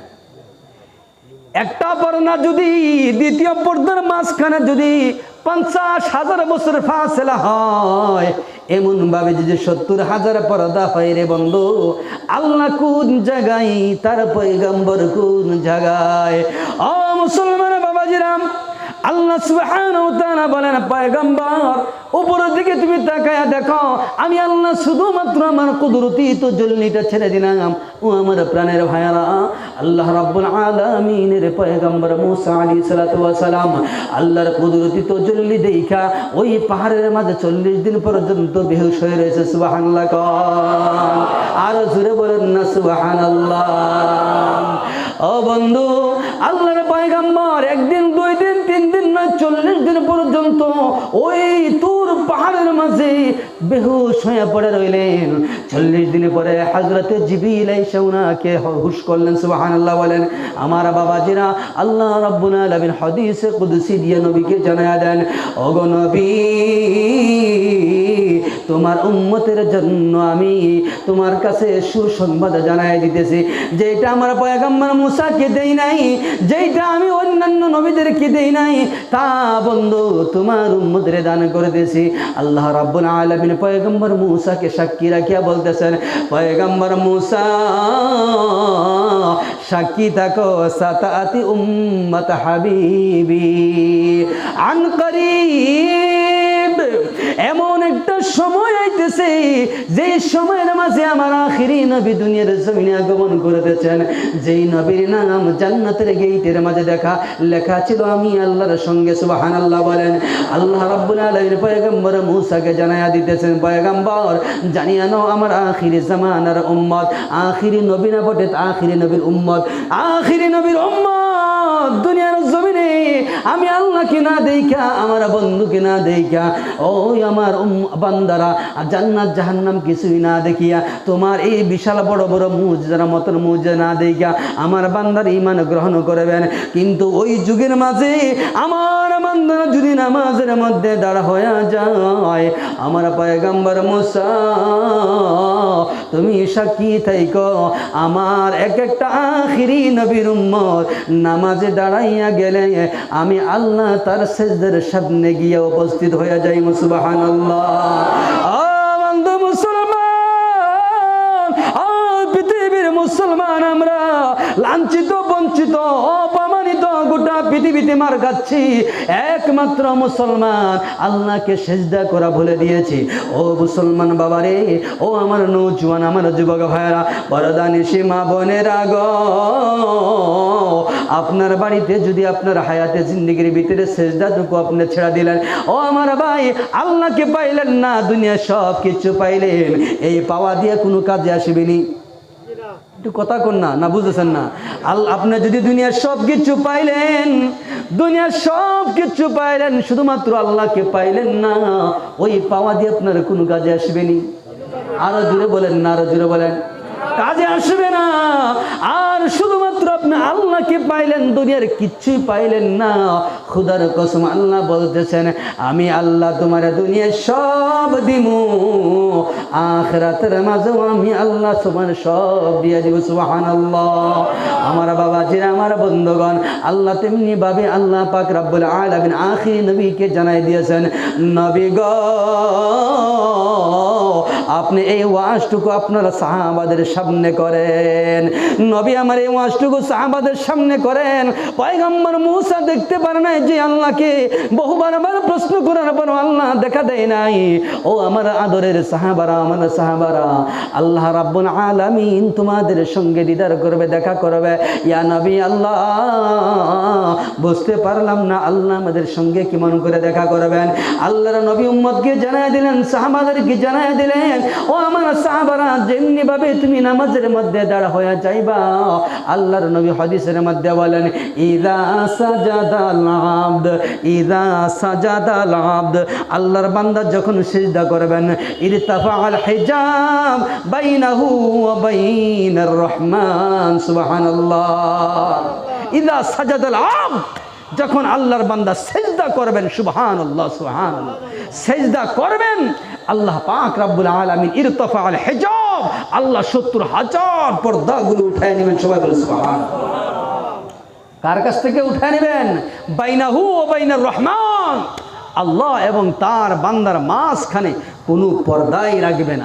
Speaker 1: একটা পর্দা যদি দ্বিতীয় পর্দার মাঝখানে যদি 50,000 বছর ফাসলা হয়, এমন ভাবে যে 70,000 পর্দা হয় রে বন্ধু। আল্লাহ কোন জায়গায়, তার পয়গম্বর কোন জায়গায়? ও মুসলমান বাবাজিরাম, আল্লাহ সুবহানাহু ওয়া তাআলা বলেন পয়গম্বর উপরের দিকে তুমি তাকায়া দেখো, আমি আল্লাহ শুধুমাত্র আমার কুদরতি তাজাল্লিটা ছেড়ে দিলাম। ও আমার প্রাণের ভাইয়ারা, আল্লাহ রাব্বুল আলামিনের পয়গম্বর মুসা আলাইহিস সালাতু ওয়াস সালাম আল্লাহর কুদরতি তাজাল্লি দেখা ওই পাহাড়ের মাঝে 40 দিন পর্যন্ত বেহুশ হয়ে রয়েছে। সুবহানাল্লাহ। আর জোরে বলেন না সুবহানাল্লাহ। ও বন্ধু, আল্লাহর পয়গম্বর একদিন, 2 দিন, 3 দিন নয়, 40 দিন পর্যন্ত ওই তুর পাহাড়ের মাঝে বেহুশ হয়ে পড়ে রইলেন। 40 দিন পরে হযরতে জিবরিল এসে ওনাকে হুশ করলেন। সুবহানাল্লাহ বলেন। আমার বাবাজিরা, আল্লাহ রাব্বুল আলামিন হাদিসে কুদসি দিয়ে নবীকে জানায়া দেন, ওগো নবী, তোমার উম্মতের জন্য আমি তোমার কাছে সুসংবাদ জানাই দিতেছি, যেটা আমার পয়গম্বর মুসাকে দেই নাই, যেটা আমি অন্যান্য নবীদেরকে দেই নাই, তা বন্ধু তোমার উম্মতের দান করে দিয়েছি। আল্লাহ রাব্বুল আলামিন পয়গম্বর মুসাকে সাক্ষী রাখিয়া বলতেছেন, পয়গম্বর মুসা সাক্ষী থাকো, সাতাতি উম্মত হাবিবি আন করিব। এমন একটা সময় আইতেছে যে সময়ের মাঝে আমার আখিরি নবী দুনিয়ার জমিনে আগমন করেছেন, যেই নবীর নাম জান্নাতের গেটের মাঝে লেখা ছিল আমি আল্লাহর সঙ্গে। সুবহানাল্লাহ বলেন। আল্লাহ রাব্বুল আলামিন পয়গম্বর মুসাকে জানায়া দিতেছেন, পয়গম্বর জানিয়া নাও, আমার আখিরি জামানার উম্মত, আখিরি নবী না বটে, আখিরি নবীর উম্মত, আখিরি নবীর উম্মত দুনিয়ার জমিনে আমি আল্লাহকে না দেখা, আমার বন্ধুকে না দেখা, ওই আমার বান্দারা জান্নাত জাহান্নাম কিছুই না দেখিয়া, তোমার এই বিশাল বড় বড় মুজিজার মতন মুজিজা না দেখিয়া আমার বান্দার ঈমান গ্রহণ করবেন। কিন্তু ওই যুগের মাঝে আমার বান্দারা যদি নামাজের মধ্যে দাঁড়া হয়ে যায়, আমার পয়গম্বর মুসা তুমি সাক্ষী থাইকো, আমার এক একটা আখিরি নবীর উম্মত নামাজে দাঁড়াইয়া গেলে আমি আল্লাহ তার সিজদার সামনে গিয়ে উপস্থিত হয়ে যাই। সুবহানাল্লাহ। বন্ধু মুসলমান, পৃথিবীর মুসলমান আমরা লাঞ্ছিত, বঞ্চিত, অপমানিত, গোটা পৃথিবীতে মার খাচ্ছি। একমাত্র মুসলমান আল্লাহকে সিজদা করা ভুলে দিয়েছি। ও মুসলমান বাবারে, ও আমার নৌজওয়ান, আমার যুবক ভাইরা, পরদানিশী মা বোনেরা গো, আপনার বাড়িতে যদি আপনার হায়াতে জিন্দেগির ভিতরে সিজদাটুকু আপনি ছেড়ে দিলেন, ও আমার ভাই, আল্লাহকে পাইলেন না, দুনিয়া সব কিছু পাইলেন, এই পাওয়া দিয়ে কোনো কাজে আসবেনি। একটু কথা কন না, না বুঝেছেন না? আপনি যদি দুনিয়ার সব কিছু পাইলেন, দুনিয়ার সব কিছু পাইলেন, শুধুমাত্র আল্লাহকে পাইলেন না, ওই পাওয়া দিয়ে আপনার কোনো কাজে আসবেনি। আরো জোরে বলেন না, আরো জোরে বলেন। কাজে আসবে না। আর শুধুমাত্র আপনি আল্লাহকে পাইলেন, দুনিয়ার কিচ্ছুই পাইলেন না। খুদার কসম আল্লাহ বলতেছেন, আমি আল্লাহ তোমার দুনিয়ার সব দিমু, আখিরাতের মাঝেও আমি আল্লাহ তোমার সব দিয়ে দিব। সুবহানাল্লাহ। আমার বাবাজিরা, আমার বন্ধুগণ, আল্লাহ তেমনি ভাবে আল্লাহ পাক রব্বুল আলামিন আখির নবীকে জানাই দিয়েছেন, নবী গো আপনি এই ওয়াজটুকু আপনারা সাহাবাদের সামনে করেন। নবী আমার এই ওয়াজটুকু সাহাবাদের সামনে করেন। পয়গম্বর মুসা দেখতে পারে নাই যে আল্লাহকে, বহুবার আবার প্রশ্ন করার পর আল্লাহ দেখা দেয় নাই। ও আমার আদরের সাহাবারা, আমার সাহাবারা, আল্লাহ রাব্বুল আলামিন তোমাদের সঙ্গে দিদার করবে, দেখা করবে। ইয়া নবী আল্লাহ বুঝতে পারলাম না আল্লাহ আমাদের সঙ্গে কেমন করে দেখা করবেন। আল্লাহর নবী উম্মতকে জানায় দিলেন, সাহাবাদেরকে জানায় দিলেন, ও আমার সাহাবারা, যেমনি ভাবে তুমি নামাজের মধ্যে দাঁড়া হয়ে যাইবা, আল্লাহর নবী হাদিসের মধ্যে বলেন, ইযা সাজাদাল আবদ, ইযা সাজাদাল আবদ, আল্লাহর বান্দা যখন সিজদা করবেন, ইরতাফাআল হিজাব বাইনাহু ওয়া বাইনার রহমান। সুবহানাল্লাহ। ইযা সাজাদাল আবদ, যখন আল্লাহর বান্দা সেজদা করবেন, সুবহানাল্লাহ সুবহানাল্লাহ, সেজদা করবেন, আল্লাহ পাক রব্বুল আলামিন ইরতাফাআল হিজাব, আল্লাহ ৭০,০০০ পর্দাগুলো উঠায় নেবেন। সবাই বলে সুবহানাল্লাহ। কার কাছ থেকে উঠায় নেবেন? বাইনাহু ওয়া বাইনার রহমান, আল্লাহ এবং তার বান্দার মাঝখানে কোনো পর্দাই রাখবে না।